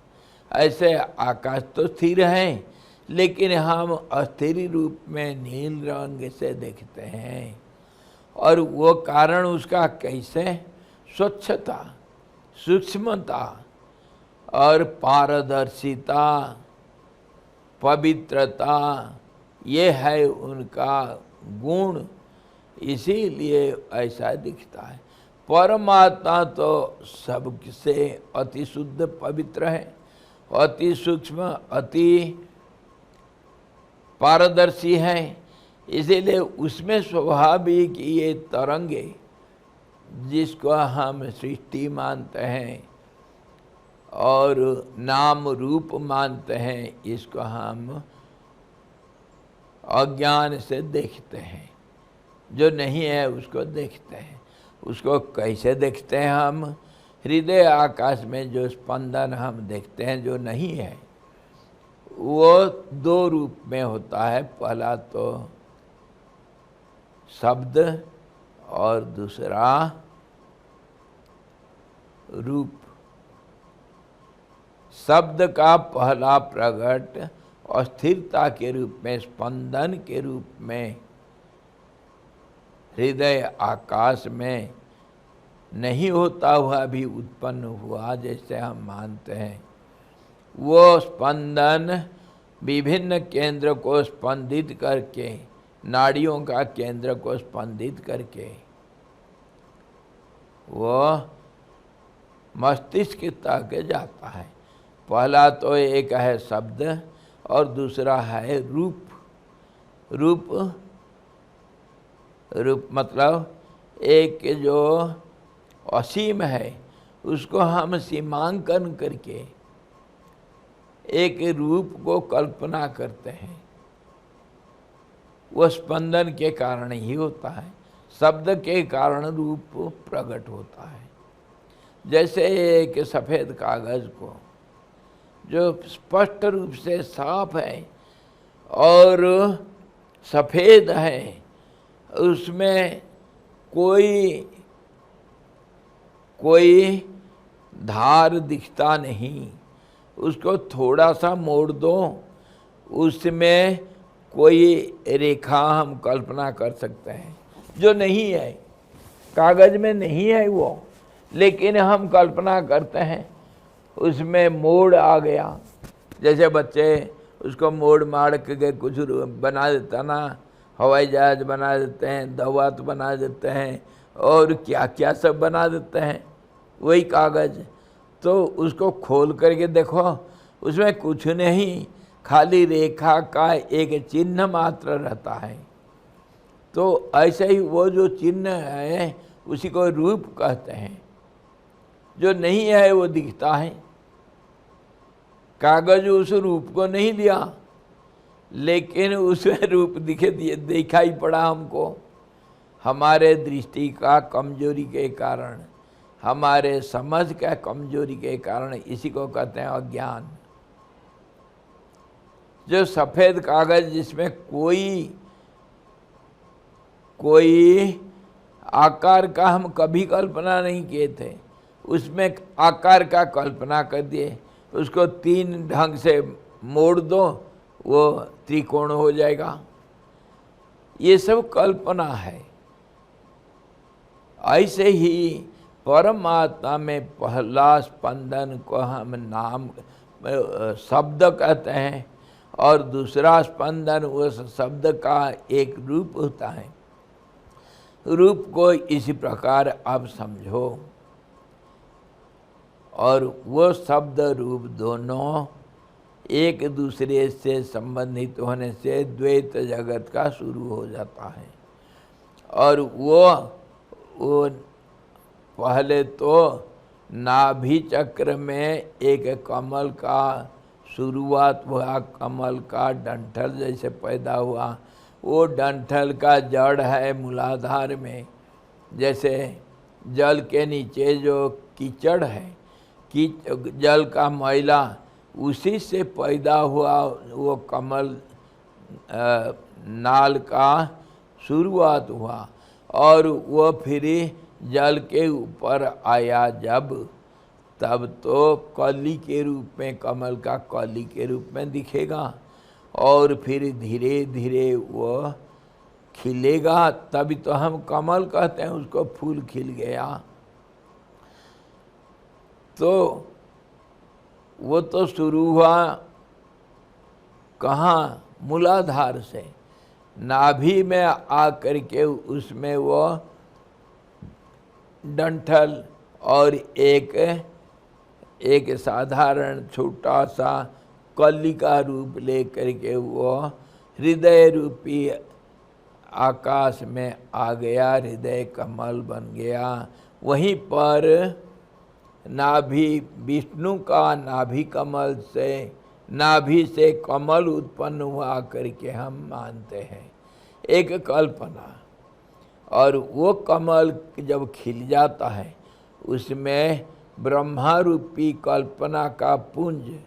ऐसे आकाश तो स्थिर है, लेकिन हम अस्थिर रूप में नील रंग से देखते हैं। और वो कारण उसका कैसे? स्वच्छता, सूक्ष्मता और पारदर्शिता, पवित्रता, ये है उनका गुण, इसीलिए ऐसा दिखता है। परमात्मा तो सबसे अति शुद्ध पवित्र है, अति सूक्ष्म, अति पारदर्शी है। इसीलिए उसमें स्वाभाविक ये तरंगे जिसको हम सृष्टि मानते हैं और नाम रूप मानते हैं, इसको हम अज्ञान से देखते हैं। जो नहीं है उसको देखते हैं। उसको कैसे देखते हैं हम? हृदय आकाश में जो स्पंदन हम देखते हैं जो नहीं है, वो दो रूप में होता है। पहला तो शब्द और दूसरा रूप। शब्द का पहला प्रकट अस्थिरता के रूप में, स्पंदन के रूप में हृदय आकाश में नहीं होता हुआ भी उत्पन्न हुआ, जैसे हम मानते हैं। वो स्पंदन विभिन्न केंद्र को स्पंदित करके, नाड़ियों का केंद्र को स्पंदित करके वो मस्तिष्क तक जाता है। पहला तो एक है शब्द और दूसरा है रूप। रूप मतलब एक जो असीम है उसको हम सीमांकन करके एक रूप को कल्पना करते हैं। वो स्पंदन के कारण ही होता है। शब्द के कारण रूप प्रकट होता है। जैसे एक सफ़ेद कागज़ को जो स्पष्ट रूप से साफ है और सफ़ेद है, उसमें कोई धार दिखता नहीं। उसको थोड़ा सा मोड़ दो, उसमें कोई रेखा हम कल्पना कर सकते हैं जो नहीं है, कागज़ में नहीं है वो, लेकिन हम कल्पना करते हैं उसमें मोड़ आ गया। जैसे बच्चे उसको मोड़ मार के कुछ बना देता ना, हवाई जहाज बना देते हैं, दवात बना देते हैं और क्या क्या सब बना देते हैं वही कागज़। तो उसको खोल करके देखो, उसमें कुछ नहीं, खाली रेखा का एक चिन्ह मात्र रहता है। तो ऐसे ही वो जो चिन्ह है उसी को रूप कहते हैं। जो नहीं है वो दिखता है। कागज उस रूप को नहीं लिया, लेकिन उसमें रूप दिखाई पड़ा हमको। हमारे दृष्टि का कमजोरी के कारण, हमारे समझ का कमजोरी के कारण, इसी को कहते हैं अज्ञान। जो सफ़ेद कागज जिसमें कोई आकार का हम कभी कल्पना नहीं किए थे, उसमें आकार का कल्पना कर दिए। उसको तीन ढंग से मोड़ दो, वो त्रिकोण हो जाएगा। ये सब कल्पना है। ऐसे ही परमात्मा में पहला स्पंदन को हम नाम शब्द कहते हैं और दूसरा स्पंदन उस शब्द का एक रूप होता है। रूप को इसी प्रकार आप समझो। और वो शब्द रूप दोनों एक दूसरे से संबंधित होने से द्वैत जगत का शुरू हो जाता है। और वो पहले तो नाभि चक्र में एक कमल का शुरुआत हुआ, कमल का डंठल जैसे पैदा हुआ। वो डंठल का जड़ है मूलाधार में। जैसे जल के नीचे जो कीचड़ है, जल का मैला, उसी से पैदा हुआ वो कमल नाल का शुरुआत हुआ। और वो फिर जल के ऊपर आया जब, तब तो कली के रूप में, कमल का कली के रूप में दिखेगा। और फिर धीरे धीरे वो खिलेगा, तभी तो हम कमल कहते हैं उसको। फूल खिल गया तो वो तो शुरू हुआ कहाँ? मूलाधार से। नाभि में आ करके उसमें वो डंठल और एक साधारण छोटा सा कली का रूप लेकर के वो हृदय रूपी आकाश में आ गया, हृदय कमल बन गया। वहीं पर नाभि, विष्णु का नाभि कमल से, नाभि से कमल उत्पन्न हुआ करके हम मानते हैं, एक कल्पना। और वो कमल जब खिल जाता है उसमें ब्रह्मा रूपी कल्पना का पुंज,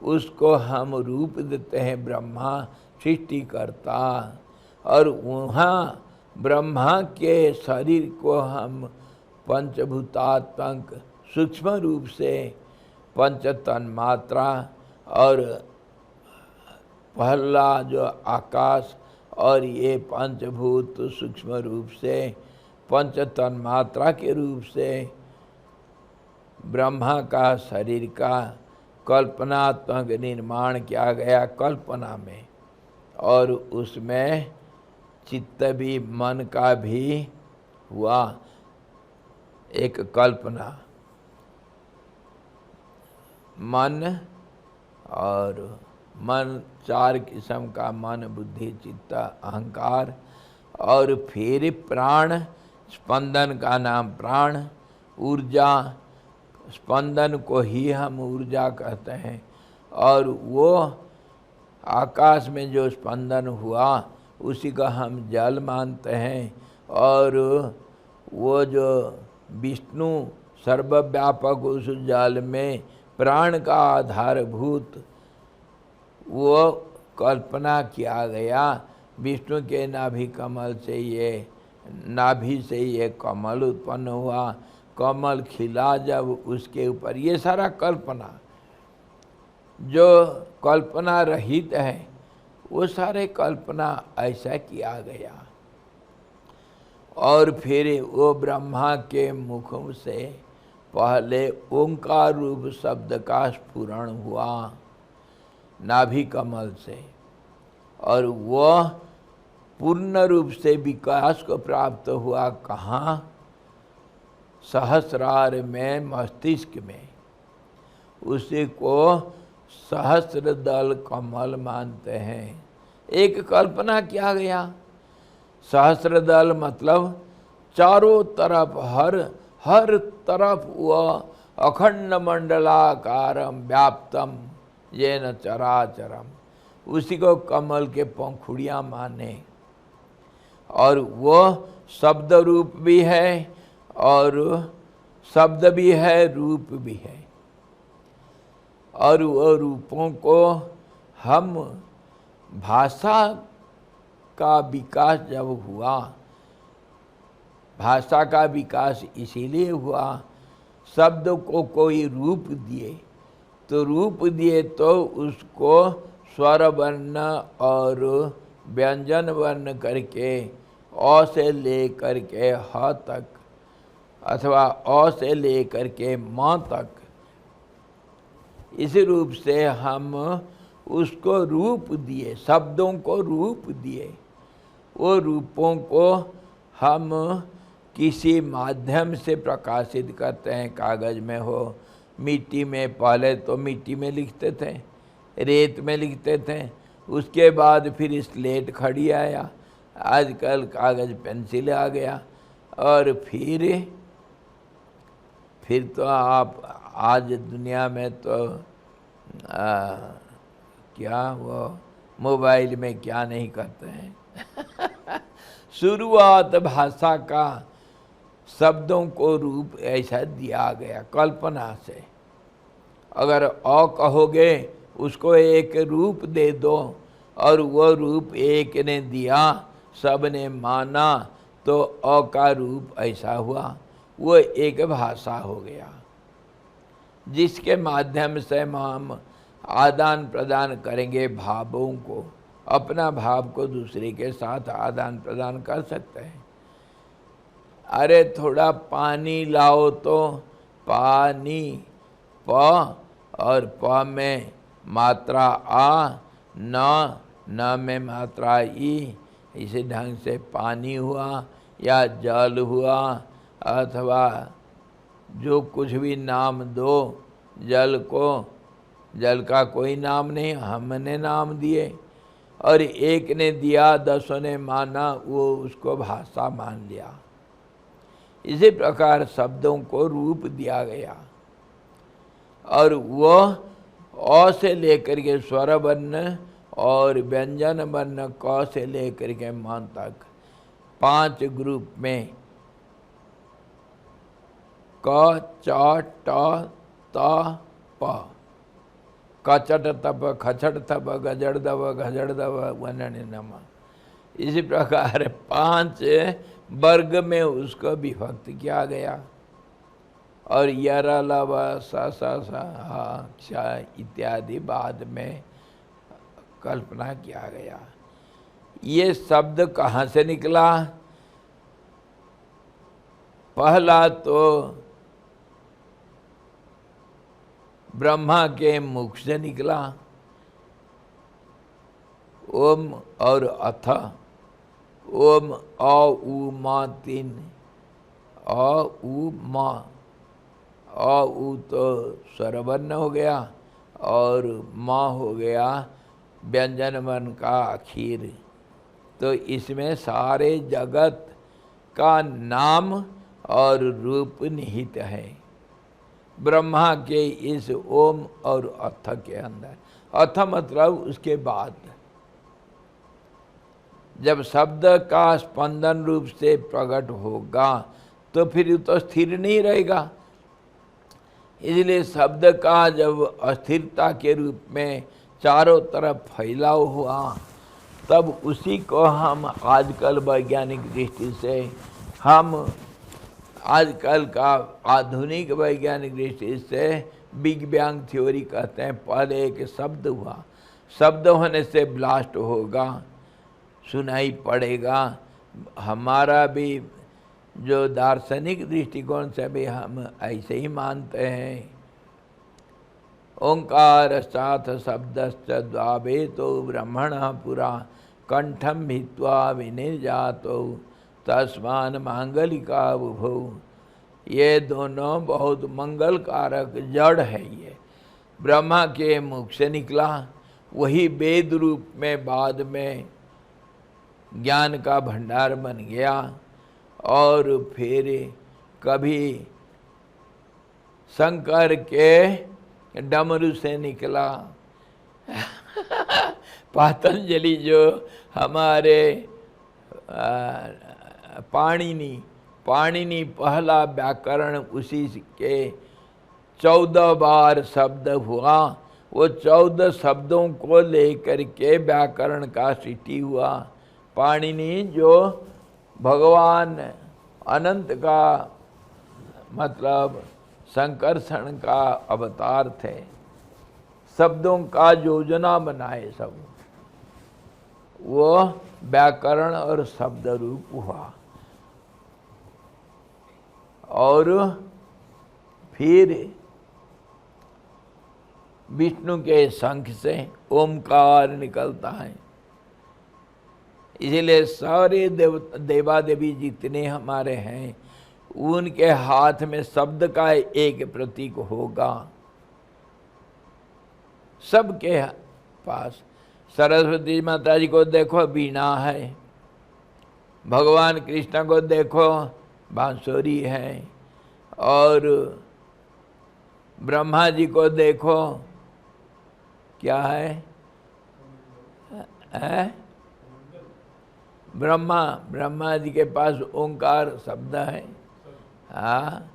उसको हम रूप देते हैं ब्रह्मा सृष्टिकर्ता। और वहाँ ब्रह्मा के शरीर को हम पंचभूतात्मक सूक्ष्म रूप से पंच तन्मात्रा और पहला जो आकाश और ये पंचभूत सूक्ष्म रूप से पंच तन्मात्रा के रूप से ब्रह्मा का शरीर का कल्पनात्मक निर्माण किया गया कल्पना में। और उसमें चित्त भी, मन का भी हुआ एक कल्पना। मन और मन, चार किस्म का मन, बुद्धि, चित्त, अहंकार। और फिर प्राण, स्पंदन का नाम प्राण, ऊर्जा, स्पंदन को ही हम ऊर्जा कहते हैं। और वो आकाश में जो स्पंदन हुआ उसी का हम जल मानते हैं। और वो जो विष्णु सर्वव्यापक उस जल में प्राण का आधारभूत वो कल्पना किया गया। विष्णु के नाभि कमल से, ये नाभि से ये कमल उत्पन्न हुआ, कमल खिला जब उसके ऊपर, ये सारा कल्पना जो कल्पना रहित है वो सारे कल्पना ऐसा किया गया। और फिर वो ब्रह्मा के मुख से पहले ओंकार रूप शब्द का स्फुरण हुआ नाभि कमल से। और वह पूर्ण रूप से विकास को प्राप्त हुआ कहाँ? सहस्रार में, मस्तिष्क में। उसी को सहस्र दल कमल मानते हैं। एक कल्पना किया गया। सहस्र दल मतलब चारों तरफ, हर तरफ वह अखंड मंडलाकारम व्याप्तम येन चराचरम, उसी को कमल के पंखुड़ियाँ माने। और वो शब्द रूप भी है, और शब्द भी है, रूप भी है। और वो रूपों को हम, भाषा का विकास जब हुआ, भाषा का विकास इसीलिए हुआ, शब्द को कोई रूप दिए, तो रूप दिए तो उसको स्वर वर्ण और व्यंजन वर्ण करके अ से ले करके ह तक, अथवा अ से ले करके म तक, इस रूप से हम उसको रूप दिए, शब्दों को रूप दिए। वो रूपों को हम किसी माध्यम से प्रकाशित करते हैं, कागज़ में हो, मिट्टी में, पहले तो मिट्टी में लिखते थे, रेत में लिखते थे, उसके बाद फिर स्लेट खड़ी आया, आजकल कागज़ पेंसिल आ गया। और फिर तो आप आज दुनिया में तो क्या वो मोबाइल में क्या नहीं करते हैं। शुरुआत भाषा का शब्दों को रूप ऐसा दिया गया कल्पना से। अगर अ कहोगे उसको एक रूप दे दो, और वो रूप एक ने दिया, सब ने माना, तो अ का रूप ऐसा हुआ, वो एक भाषा हो गया, जिसके माध्यम से हम आदान प्रदान करेंगे भावों को, अपना भाव को दूसरे के साथ आदान प्रदान कर सकते हैं। अरे थोड़ा पानी लाओ, तो पानी, प, और प में मात्रा आ, न में मात्रा ई, इसी ढंग से पानी हुआ या जल हुआ, अथवा जो कुछ भी नाम दो जल को, जल का कोई नाम नहीं, हमने नाम दिए और एक ने दिया, 10 ने माना, वो उसको भाषा मान लिया। इसी प्रकार शब्दों को रूप दिया गया और वो अ से लेकर के स्वर वर्ण और व्यंजन वर्ण क से लेकर के म तक 5 ग्रुप में क च ट त प, कचट तप खचट तप गजड़ दव घजड़ दव वनन नम, इसी प्रकार 5 वर्ग में उसको विभक्त किया गया और यर लव स स स ह क्ष इत्यादि बाद में कल्पना किया गया। ये शब्द कहाँ से निकला? पहला तो ब्रह्मा के मुख से निकला, ओम और अथ। ओम अ उ म 3, अ उ म, अ उ तो स्वरवर्ण हो गया और म हो गया व्यंजन वर्ण का आखिर। तो इसमें सारे जगत का नाम और रूप निहित है ब्रह्मा के इस ओम और अथ के अंदर। अथ मतलब उसके बाद, जब शब्द का स्पंदन रूप से प्रकट होगा तो फिर तो स्थिर नहीं रहेगा। इसलिए शब्द का जब अस्थिरता के रूप में चारों तरफ फैलाव हुआ, तब उसी को हम आजकल वैज्ञानिक दृष्टि से, हम आजकल का आधुनिक वैज्ञानिक दृष्टि से बिग बैंग थ्योरी कहते हैं। पहले एक शब्द हुआ, शब्द होने से ब्लास्ट होगा, सुनाई पड़ेगा। हमारा भी जो दार्शनिक दृष्टिकोण से भी हम ऐसे ही मानते हैं। ओंकार साथ शब्दश्च द्वावेतो ब्रह्मण पुरा कंठम भित्वा विनिर्जातो तस्मान मांगलिका बुभौ। ये दोनों बहुत मंगल कारक जड़ है। ये ब्रह्मा के मुख से निकला, वही वेद रूप में बाद में ज्ञान का भंडार बन गया और फिर कभी शंकर के डमरू से निकला। पतंजलि जो हमारे पाणिनि पहला व्याकरण, उसी के 14 बार शब्द हुआ। वो 14 शब्दों को लेकर के व्याकरण का सृष्टि हुआ। पाणिनि जो भगवान अनंत का मतलब संकर्षण का अवतार थे, शब्दों का योजना बनाए सब, वो व्याकरण और शब्द रूप हुआ। और फिर विष्णु के शंख से ओमकार निकलता है। इसीलिए सारे देवादेवी जितने हमारे हैं, उनके हाथ में शब्द का एक प्रतीक होगा। सबके पास, सरस्वती माता जी को देखो वीणा है, भगवान कृष्ण को देखो बांसुरी है, और ब्रह्मा जी को देखो क्या है? ब्रह्मा जी के पास ओंकार शब्द है। हाँ,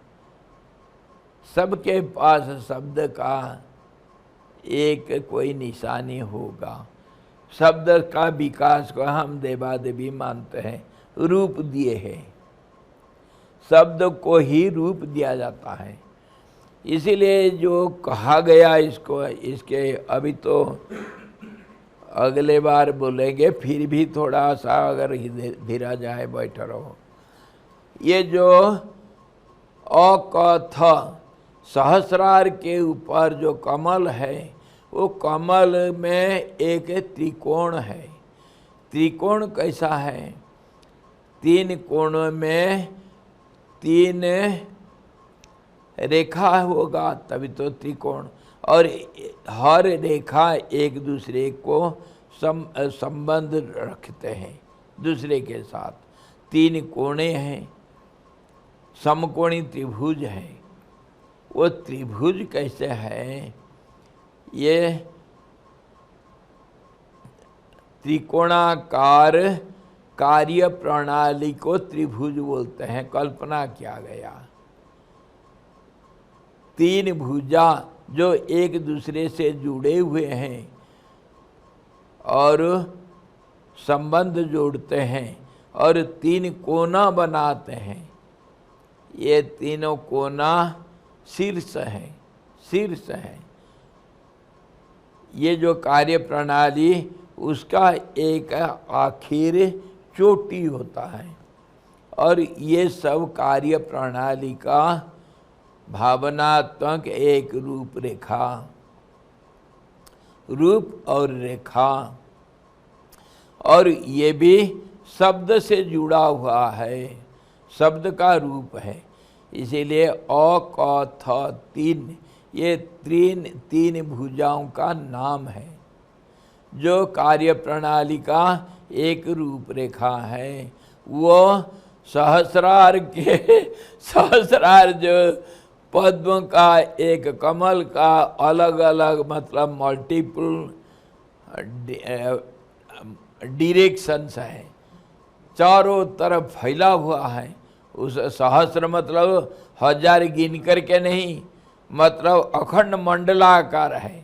सबके पास शब्द का एक कोई निशानी होगा। शब्द का विकास को हम देवादेवी मानते हैं, रूप दिए हैं। शब्द को ही रूप दिया जाता है। इसीलिए जो कहा गया इसको, इसके अभी तो अगले बार बोलेंगे, फिर भी थोड़ा सा अगर धीरा जाए, बैठा रहो। ये जो अकथ सहस्रार के ऊपर जो कमल है, वो कमल में एक त्रिकोण है। त्रिकोण कैसा है? 3 कोणों में 3 रेखा होगा तभी तो त्रिकोण, और हर रेखा एक दूसरे को संबंध रखते हैं दूसरे के साथ। 3 कोणे हैं, समकोणी त्रिभुज है। वो त्रिभुज कैसे है? ये त्रिकोणाकार कार्य प्रणाली को त्रिभुज बोलते हैं। कल्पना किया गया 3 भुजा जो एक दूसरे से जुड़े हुए हैं और संबंध जोड़ते हैं और 3 कोना बनाते हैं। ये तीनों कोना शीर्ष है, शीर्ष है। ये जो कार्य प्रणाली उसका एक आखिर चोटी होता है, और ये सब कार्य प्रणाली का भावनात्मक एक रूपरेखा, रूप और रेखा, और ये भी शब्द से जुड़ा हुआ है, शब्द का रूप है। इसीलिए अ क थ 3 ये 3 भुजाओं का नाम है, जो कार्य प्रणाली का एक रूपरेखा है। वो सहस्रार के सहस्रार जो पद्म का एक कमल का अलग अलग मतलब मल्टीपल डायरेक्शंस है, चारों तरफ फैला हुआ है। उस सहस्र मतलब 1000 गिन करके नहीं, मतलब अखंड मंडलाकार है,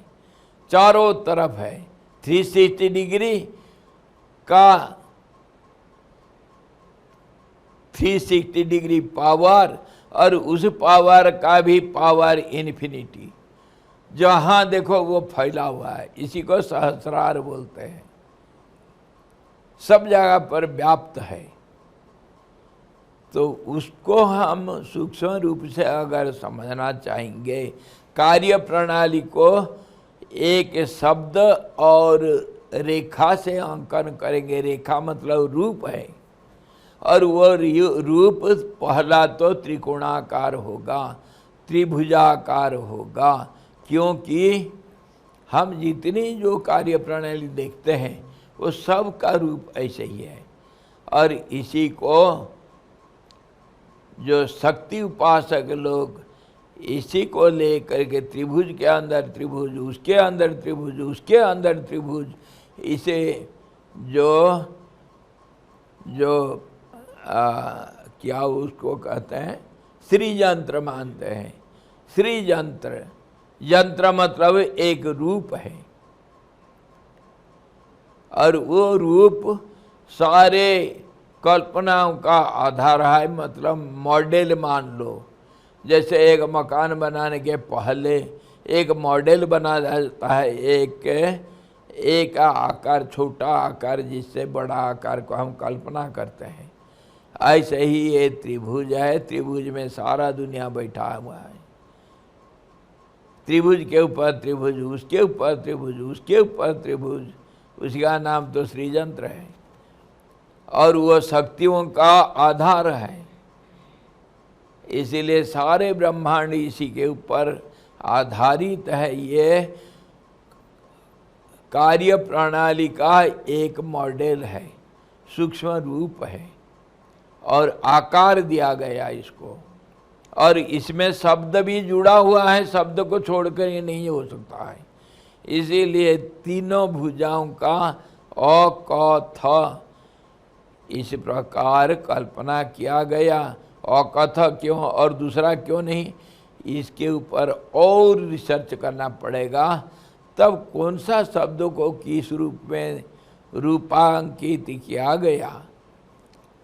चारों तरफ है। 360 डिग्री का 360 डिग्री पावर, और उस पावर का भी पावर इन्फिनिटी, जहाँ देखो वो फैला हुआ है। इसी को सहस्रार बोलते हैं, सब जगह पर व्याप्त है। तो उसको हम सूक्ष्म रूप से अगर समझना चाहेंगे, कार्य प्रणाली को एक शब्द और रेखा से अंकन करेंगे। रेखा मतलब रूप है, और वो रूप पहला तो त्रिकोणाकार होगा, त्रिभुजाकार होगा, क्योंकि हम जितनी जो कार्य प्रणाली देखते हैं वो सब का रूप ऐसे ही है। और इसी को जो शक्ति उपासक लोग इसी को लेकर के त्रिभुज के अंदर त्रिभुज, उसके अंदर त्रिभुज, उसके अंदर त्रिभुज, इसे जो क्या उसको कहते हैं, श्री यंत्र मानते हैं। श्री यंत्र, यंत्र मतलब एक रूप है, और वो रूप सारे कल्पनाओं का आधार है। मतलब मॉडल मान लो, जैसे एक मकान बनाने के पहले एक मॉडल बना जाता है, एक आकार, छोटा आकार जिससे बड़ा आकार को हम कल्पना करते हैं। ऐसे ही ये त्रिभुज है, त्रिभुज में सारा दुनिया बैठा हुआ है। त्रिभुज के ऊपर त्रिभुज, उसके ऊपर त्रिभुज, उसके ऊपर त्रिभुज, उसका नाम तो श्रीयंत्र है, और वो शक्तियों का आधार है। इसीलिए सारे ब्रह्मांड इसी के ऊपर आधारित है। ये कार्य प्रणाली का एक मॉडल है, सूक्ष्म रूप है, और आकार दिया गया इसको, और इसमें शब्द भी जुड़ा हुआ है। शब्द को छोड़कर ये नहीं हो सकता है। इसीलिए तीनों भुजाओं का अ क थ इस प्रकार कल्पना किया गया। अकथ क्यों और दूसरा क्यों नहीं, इसके ऊपर और रिसर्च करना पड़ेगा, तब कौन सा शब्दों को किस रूप में रूपांकित किया गया,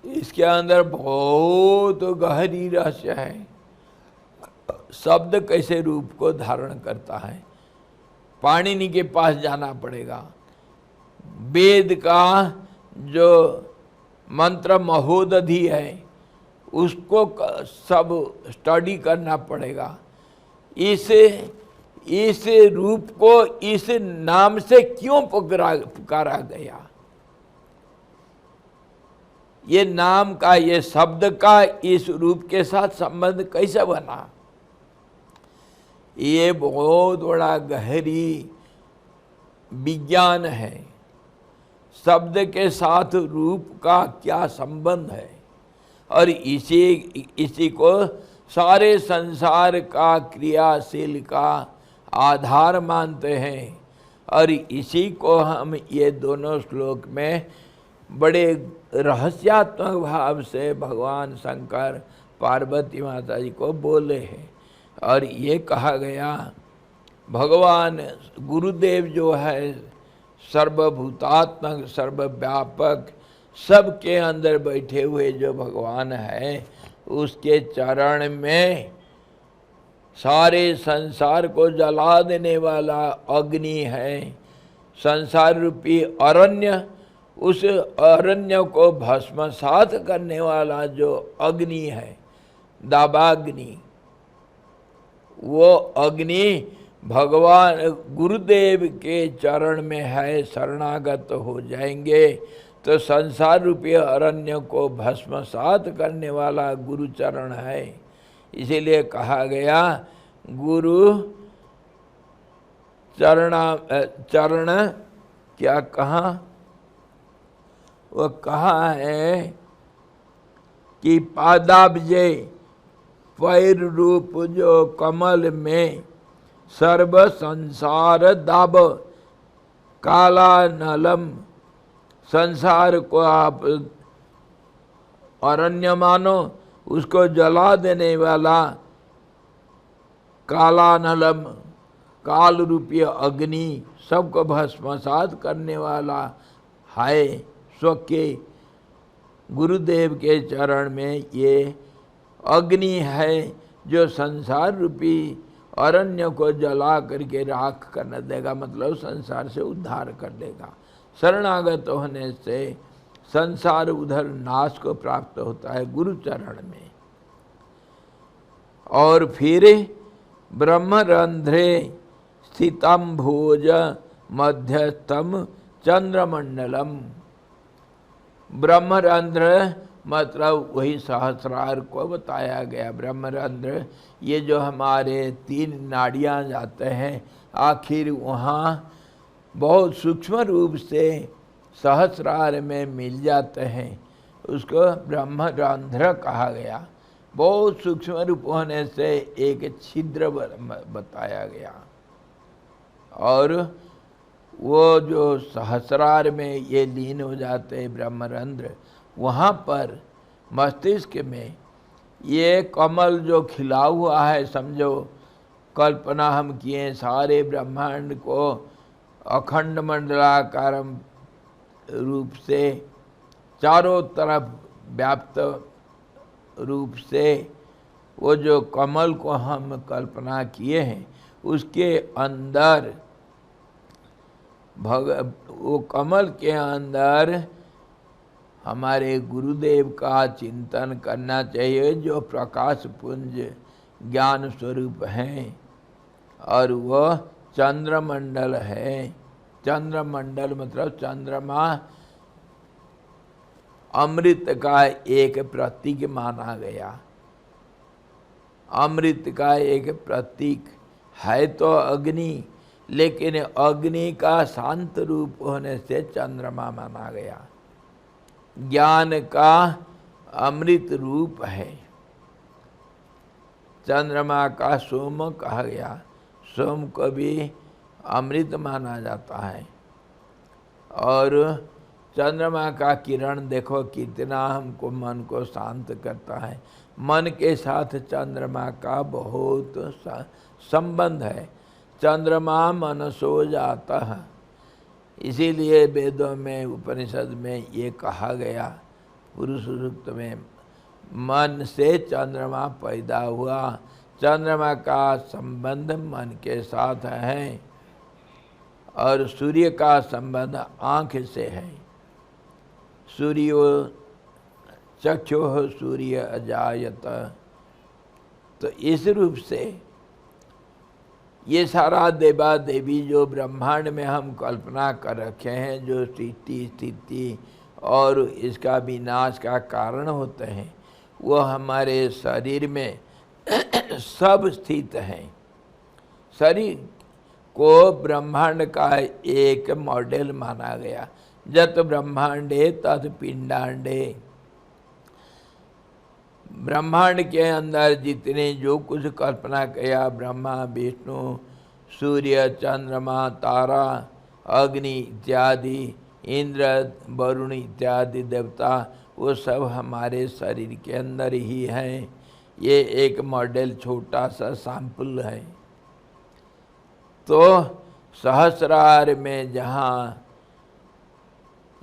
इसके अंदर बहुत गहरी रहस्य है। शब्द कैसे रूप को धारण करता है, पाणिनि के पास जाना पड़ेगा। वेद का जो मंत्र महोदधि है उसको सब स्टडी करना पड़ेगा। इस रूप को इस नाम से क्यों पुकारा गया, ये नाम का, ये शब्द का इस रूप के साथ संबंध कैसे बना? ये बहुत बड़ा गहरी विज्ञान है। शब्द के साथ रूप का क्या संबंध है, और इसी को सारे संसार का क्रियाशील का आधार मानते हैं। और इसी को हम ये दोनों श्लोक में बड़े रहस्यात्मक भाव से भगवान शंकर पार्वती माता जी को बोले हैं। और ये कहा गया, भगवान गुरुदेव जो है सर्वभूतात्मक, सर्वव्यापक, सबके अंदर बैठे हुए जो भगवान है, उसके चरण में सारे संसार को जला देने वाला अग्नि है। संसार रूपी अरण्य, उस अरण्य को भस्मसात करने वाला जो अग्नि है, दावाग्नि, वो अग्नि भगवान गुरुदेव के चरण में है। शरणागत हो जाएंगे तो संसार रूपी अरण्य को भस्मसात करने वाला गुरु चरण है। इसीलिए कहा गया, गुरु चरण क्या कहा? वो कहा है कि पादाब्जे, पैर रूप जो कमल में सर्व संसार दाब काला नलम, संसार को आप अरण्य मानो, उसको जला देने वाला काला नलम, काल रूपी अग्नि, सबको भस्मसात करने वाला है। स्वके गुरुदेव के चरण में ये अग्नि है जो संसार रूपी अरण्य को जला करके राख कर न देगा, मतलब संसार से उद्धार कर देगा। शरणागत होने से संसार उधर नाश को प्राप्त होता है गुरु चरण में। और फिर ब्रह्मरंध्रे स्थितम भोज मध्यस्थम चंद्रमंडलम, ब्रह्मरंध्र मतलब वही सहस्रार को बताया गया। ब्रह्मरंध्र ये जो हमारे 3 नाड़ियाँ जाते हैं, आखिर वहाँ बहुत सूक्ष्म रूप से सहस्रार में मिल जाते हैं, उसको ब्रह्मरंध्र कहा गया। बहुत सूक्ष्म रूप होने से एक छिद्र बताया गया। और वो जो सहस्रार में ये लीन हो जाते हैं ब्रह्मरंध्र, वहाँ पर मस्तिष्क में ये कमल जो खिला हुआ है, समझो कल्पना हम किए सारे ब्रह्मांड को अखंड मंडलाकार रूप से चारों तरफ व्याप्त रूप से वो जो कमल को हम कल्पना किए हैं, उसके अंदर वो कमल के अंदर हमारे गुरुदेव का चिंतन करना चाहिए, जो प्रकाश पुंज ज्ञान स्वरूप हैं। और वह चंद्रमंडल है। चंद्रमंडल मतलब चंद्रमा अमृत का एक प्रतीक माना गया। अमृत का एक प्रतीक है तो अग्नि, लेकिन अग्नि का शांत रूप होने से चंद्रमा माना गया। ज्ञान का अमृत रूप है। चंद्रमा का सोम कहा गया। सोम को भी अमृत माना जाता है। और चंद्रमा का किरण देखो कितना हमको मन को शांत करता है। मन के साथ चंद्रमा का बहुत संबंध है। चंद्रमा मन सो जाता है, इसीलिए वेदों में उपनिषद में ये कहा गया, पुरुष सूक्त में, मन से चंद्रमा पैदा हुआ। चंद्रमा का संबंध मन के साथ है और सूर्य का संबंध आँख से है। सूर्यो चक्षुः सूर्य अजायत। तो इस रूप से ये सारा देवा देवी जो ब्रह्मांड में हम कल्पना कर रखे हैं, जो सृष्टि स्थिति और इसका विनाश का कारण होते हैं, वो हमारे शरीर में सब स्थित हैं। शरीर को ब्रह्मांड का एक मॉडल माना गया। जत ब्रह्मांडे तत् पिंडांडे। ब्रह्मांड के अंदर जितने जो कुछ कल्पना किया, ब्रह्मा विष्णु सूर्य चंद्रमा तारा अग्नि इत्यादि, इंद्र वरुण इत्यादि देवता, वो सब हमारे शरीर के अंदर ही हैं। ये एक मॉडल छोटा सा सैंपल है। तो सहस्रार में जहाँ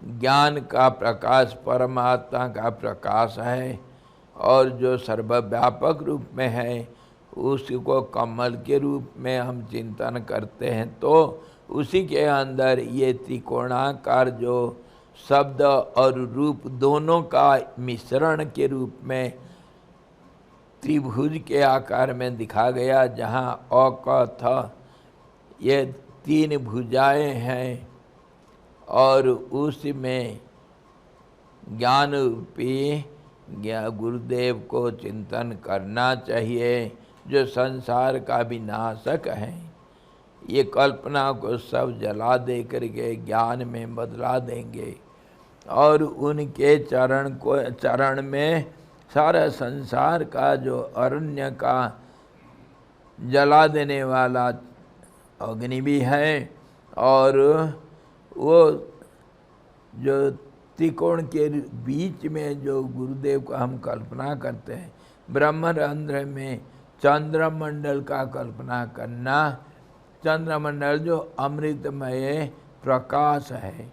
ज्ञान का प्रकाश परमात्मा का प्रकाश है और जो सर्वव्यापक रूप में है, उसको कमल के रूप में हम चिंतन करते हैं, तो उसी के अंदर ये त्रिकोणाकार जो शब्द और रूप दोनों का मिश्रण के रूप में त्रिभुज के आकार में दिखा गया। जहाँ अ क थ ये तीन भुजाएं हैं और उसमें ज्ञान रूपी गुरुदेव को चिंतन करना चाहिए, जो संसार का विनाशक है। ये कल्पना को सब जला दे करके ज्ञान में बदला देंगे और उनके चरण में सारा संसार का जो अरण्य का जला देने वाला अग्नि भी है, और वो जो त्रिकोण के बीच में जो गुरुदेव का हम कल्पना करते हैं, ब्रह्मरंध्र में चंद्रमंडल का कल्पना करना। चंद्रमंडल जो अमृतमय प्रकाश है,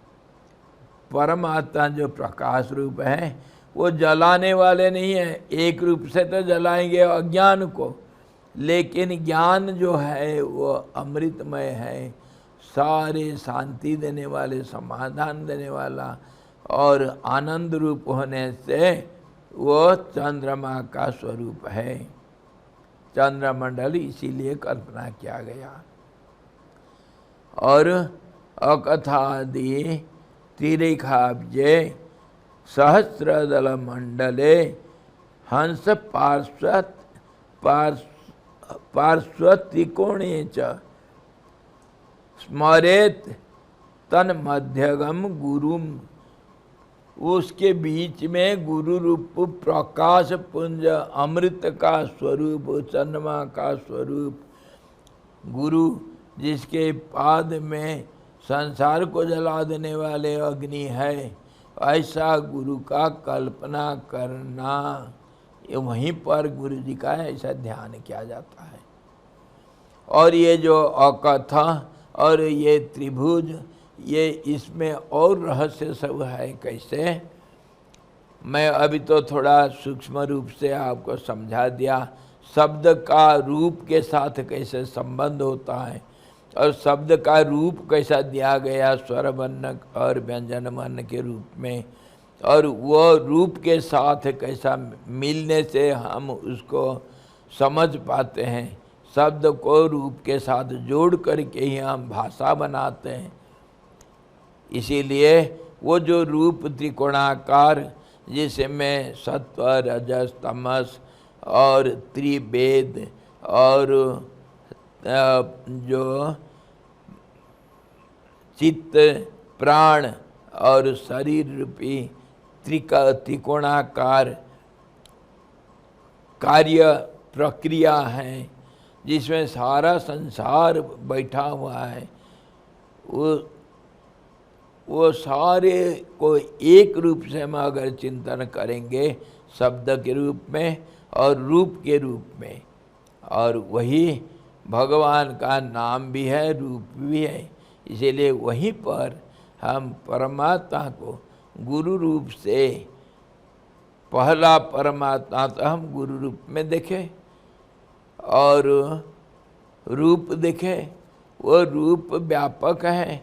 परमात्मा जो प्रकाश रूप है, वो जलाने वाले नहीं है। एक रूप से तो जलाएंगे अज्ञान को, लेकिन ज्ञान जो है वो अमृतमय है, सारे शांति देने वाले, समाधान देने वाला और आनंद रूप होने से वो चंद्रमा का स्वरूप है। चंद्रमंडल इसीलिए कल्पना किया गया। और अकथादि त्रिरेखाब्जे सहस्रदल मंडले हंस पार्श्वत्रिकोणे च स्मरेत तन मध्यगम गुरुम। उसके बीच में गुरु रूप प्रकाश पुंज अमृत का स्वरूप, चंद्रमा का स्वरूप गुरु, जिसके पाद में संसार को जला देने वाले अग्नि है, ऐसा गुरु का कल्पना करना। ये वहीं पर गुरु जी का ऐसा ध्यान किया जाता है। और ये जो अकथा और ये त्रिभुज, ये इसमें और रहस्य सब है। कैसे, मैं अभी तो थोड़ा सूक्ष्म रूप से आपको समझा दिया। शब्द का रूप के साथ कैसे संबंध होता है और शब्द का रूप कैसा दिया गया स्वर वर्ण और व्यंजन वर्ण के रूप में, और वो रूप के साथ कैसा मिलने से हम उसको समझ पाते हैं। शब्द को रूप के साथ जोड़ करके ही हम भाषा बनाते हैं। इसीलिए वो जो रूप त्रिकोणाकार, जिसमें सत्व रजस तमस और त्रिवेद और जो चित्त प्राण और शरीर रूपी त्रिकोणाकार कार्य प्रक्रिया है, जिसमें सारा संसार बैठा हुआ है, वो सारे को एक रूप से हम अगर चिंतन करेंगे, शब्द के रूप में और रूप के रूप में, और वही भगवान का नाम भी है, रूप भी है। इसीलिए वहीं पर हम परमात्मा को गुरु रूप से, पहला परमात्मा तो हम गुरु रूप में देखें और रूप देखें। वो रूप व्यापक है,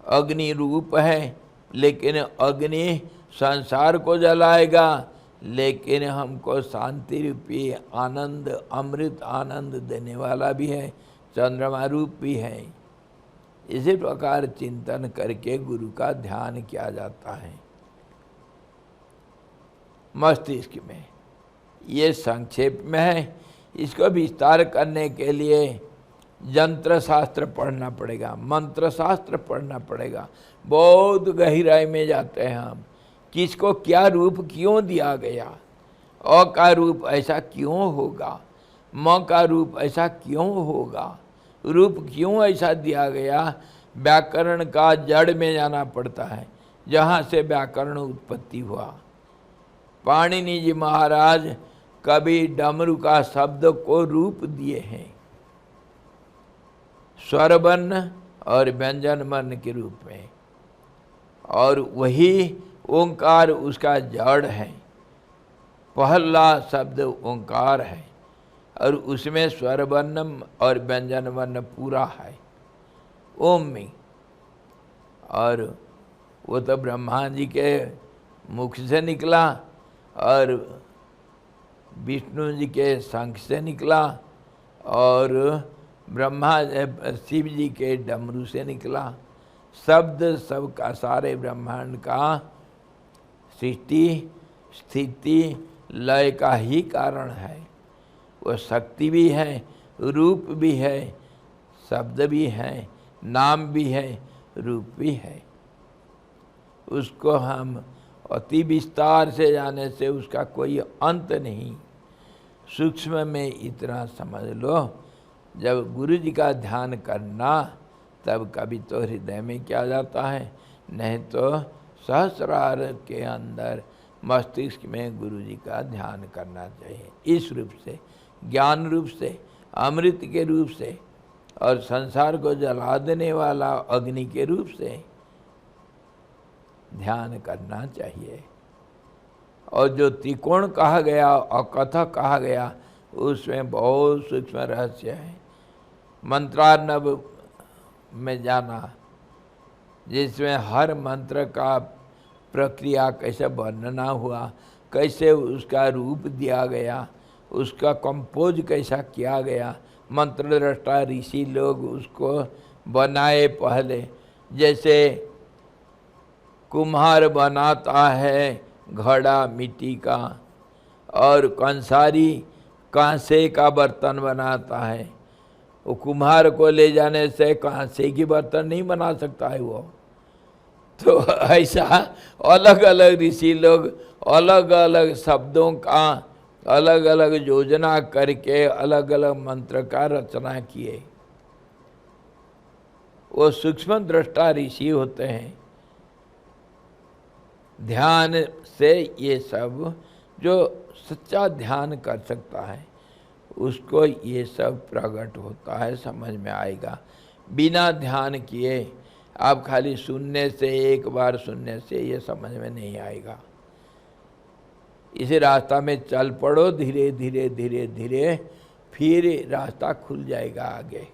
अग्नि रूप है, लेकिन अग्नि संसार को जलाएगा, लेकिन हमको शांति रूपी आनंद, अमृत आनंद देने वाला भी है, चंद्रमा रूप भी है। इसी प्रकार चिंतन करके गुरु का ध्यान किया जाता है मस्तिष्क में। ये संक्षेप में है। इसको विस्तार करने के लिए यंत्र शास्त्र पढ़ना पड़ेगा, मंत्र शास्त्र पढ़ना पड़ेगा। बहुत गहराई में जाते हैं हम। किसको क्या रूप क्यों दिया गया, अ का रूप ऐसा क्यों होगा, म का रूप ऐसा क्यों होगा, रूप क्यों ऐसा दिया गया। व्याकरण का जड़ में जाना पड़ता है, जहाँ से व्याकरण उत्पत्ति हुआ। पाणिनि जी महाराज कभी डमरू का शब्द को रूप दिए हैं, स्वर वर्ण और व्यंजन वर्ण के रूप में, और वही ओंकार उसका जड़ है। पहला शब्द ओंकार है और उसमें स्वर वर्ण और व्यंजन वर्ण पूरा है ओम में। और वो तो ब्रह्मा जी के मुख से निकला और विष्णु जी के शंख से निकला और शिव जी के डमरू से निकला। शब्द सबका, सारे ब्रह्मांड का सृष्टि स्थिति लय का ही कारण है। वो शक्ति भी है, रूप भी है, शब्द भी है, नाम भी है, रूप भी है। उसको हम अति विस्तार से जाने से उसका कोई अंत नहीं। सूक्ष्म में इतना समझ लो, जब गुरु जी का ध्यान करना तब कभी तो हृदय में किया जाता है, नहीं तो सहस्रार के अंदर मस्तिष्क में गुरु जी का ध्यान करना चाहिए। इस रूप से, ज्ञान रूप से, अमृत के रूप से और संसार को जला देने वाला अग्नि के रूप से ध्यान करना चाहिए। और जो त्रिकोण कहा गया और कथा कहा गया, उसमें बहुत सूक्ष्म रहस्य है। मंत्रार्णव में जाना, जिसमें हर मंत्र का प्रक्रिया कैसे वर्णना हुआ, कैसे उसका रूप दिया गया, उसका कंपोज कैसा किया गया। मंत्र दृष्टा ऋषि लोग उसको बनाए पहले, जैसे कुम्हार बनाता है घड़ा मिट्टी का और कंसारी कांसे का बर्तन बनाता है। वो कुम्हार को ले जाने से कांसे की बर्तन नहीं बना सकता है वो। तो ऐसा अलग अलग ऋषि लोग अलग अलग शब्दों का अलग अलग योजना करके अलग अलग मंत्र का रचना किए। वो सूक्ष्म दृष्टा ऋषि होते हैं। ध्यान से ये सब, जो सच्चा ध्यान कर सकता है उसको ये सब प्रकट होता है, समझ में आएगा। बिना ध्यान किए आप खाली सुनने से, एक बार सुनने से ये समझ में नहीं आएगा। इसी रास्ता में चल पड़ो, धीरे धीरे धीरे धीरे, फिर रास्ता खुल जाएगा आगे।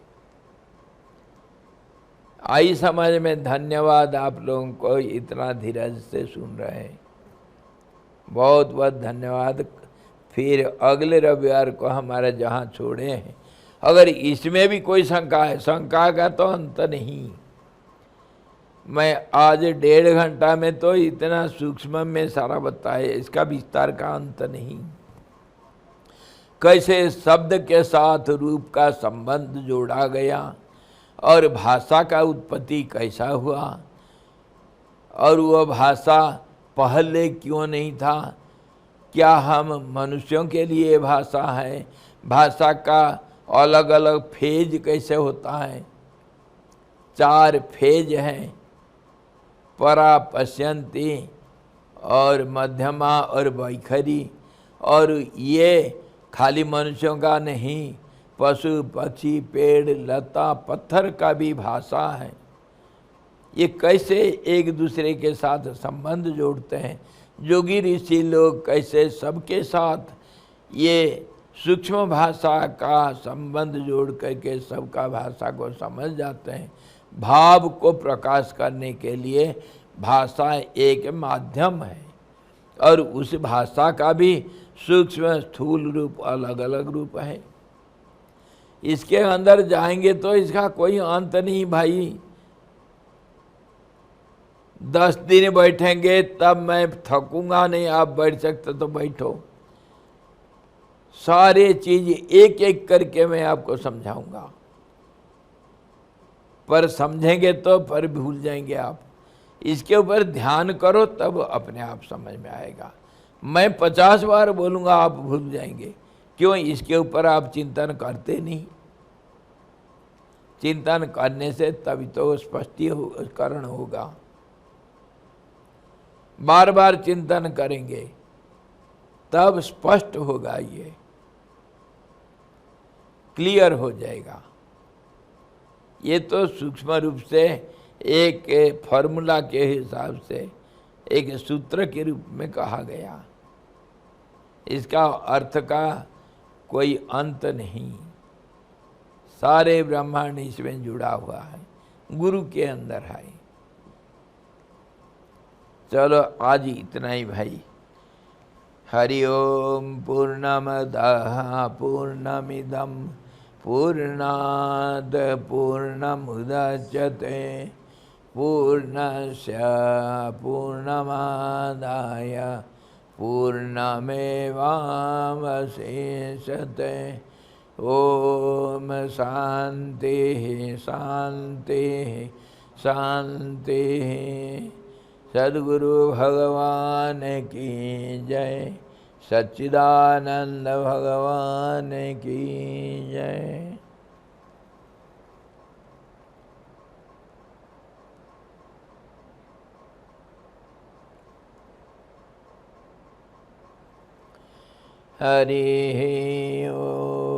आई समझ में। धन्यवाद आप लोगों को इतना धीरज से सुन रहे हैं, बहुत बहुत धन्यवाद। फिर अगले रविवार को हमारे जहाँ छोड़े हैं, अगर इसमें भी कोई शंका है, शंका का तो अंत नहीं। मैं आज 1.5 घंटा में तो इतना सूक्ष्म में सारा बताया, इसका विस्तार का अंत नहीं। कैसे शब्द के साथ रूप का संबंध जोड़ा गया और भाषा का उत्पत्ति कैसा हुआ, और वह भाषा पहले क्यों नहीं था, क्या हम मनुष्यों के लिए भाषा है, भाषा का अलग अलग फेज कैसे होता है। 4 फेज हैं, परा, पश्यंती और मध्यमा और वैखरी। और ये खाली मनुष्यों का नहीं, पशु पक्षी पेड़ लता पत्थर का भी भाषा है। ये कैसे एक दूसरे के साथ संबंध जोड़ते हैं। योगी ऋषि लोग कैसे सबके साथ ये सूक्ष्म भाषा का संबंध जोड़ करके सबका भाषा को समझ जाते हैं। भाव को प्रकाश करने के लिए भाषा एक माध्यम है और उस भाषा का भी सूक्ष्म स्थूल रूप अलग अलग रूप है। इसके अंदर जाएंगे तो इसका कोई अंत नहीं भाई। 10 दिन बैठेंगे तब मैं थकूंगा नहीं, आप बैठ सकते तो बैठो। सारे चीज एक एक करके मैं आपको समझाऊंगा, पर समझेंगे तो पर भूल जाएंगे आप। इसके ऊपर ध्यान करो तब अपने आप समझ में आएगा। मैं 50 बार बोलूंगा आप भूल जाएंगे। क्यों? इसके ऊपर आप चिंतन करते नहीं। चिंतन करने से तभी तो स्पष्टीकरण होगा। बार बार चिंतन करेंगे तब स्पष्ट होगा, ये क्लियर हो जाएगा। ये तो सूक्ष्म रूप से एक फॉर्मूला के हिसाब से एक सूत्र के रूप में कहा गया। इसका अर्थ का कोई अंत नहीं। सारे ब्रह्मांड इसमें जुड़ा हुआ है, गुरु के अंदर है। चलो आज इतना ही भाई। हरि ओम। पूर्णमदः पूर्णमिदं पूर्णात् पूर्णमुदच्यते पूर्णस्य पूर्णमादाय पूर्णमेवावशिष्यते। ओम शांति शांति शांति। सद्गुरु भगवान की जय। सच्चिदानंद भगवान की जय। हरि ओम।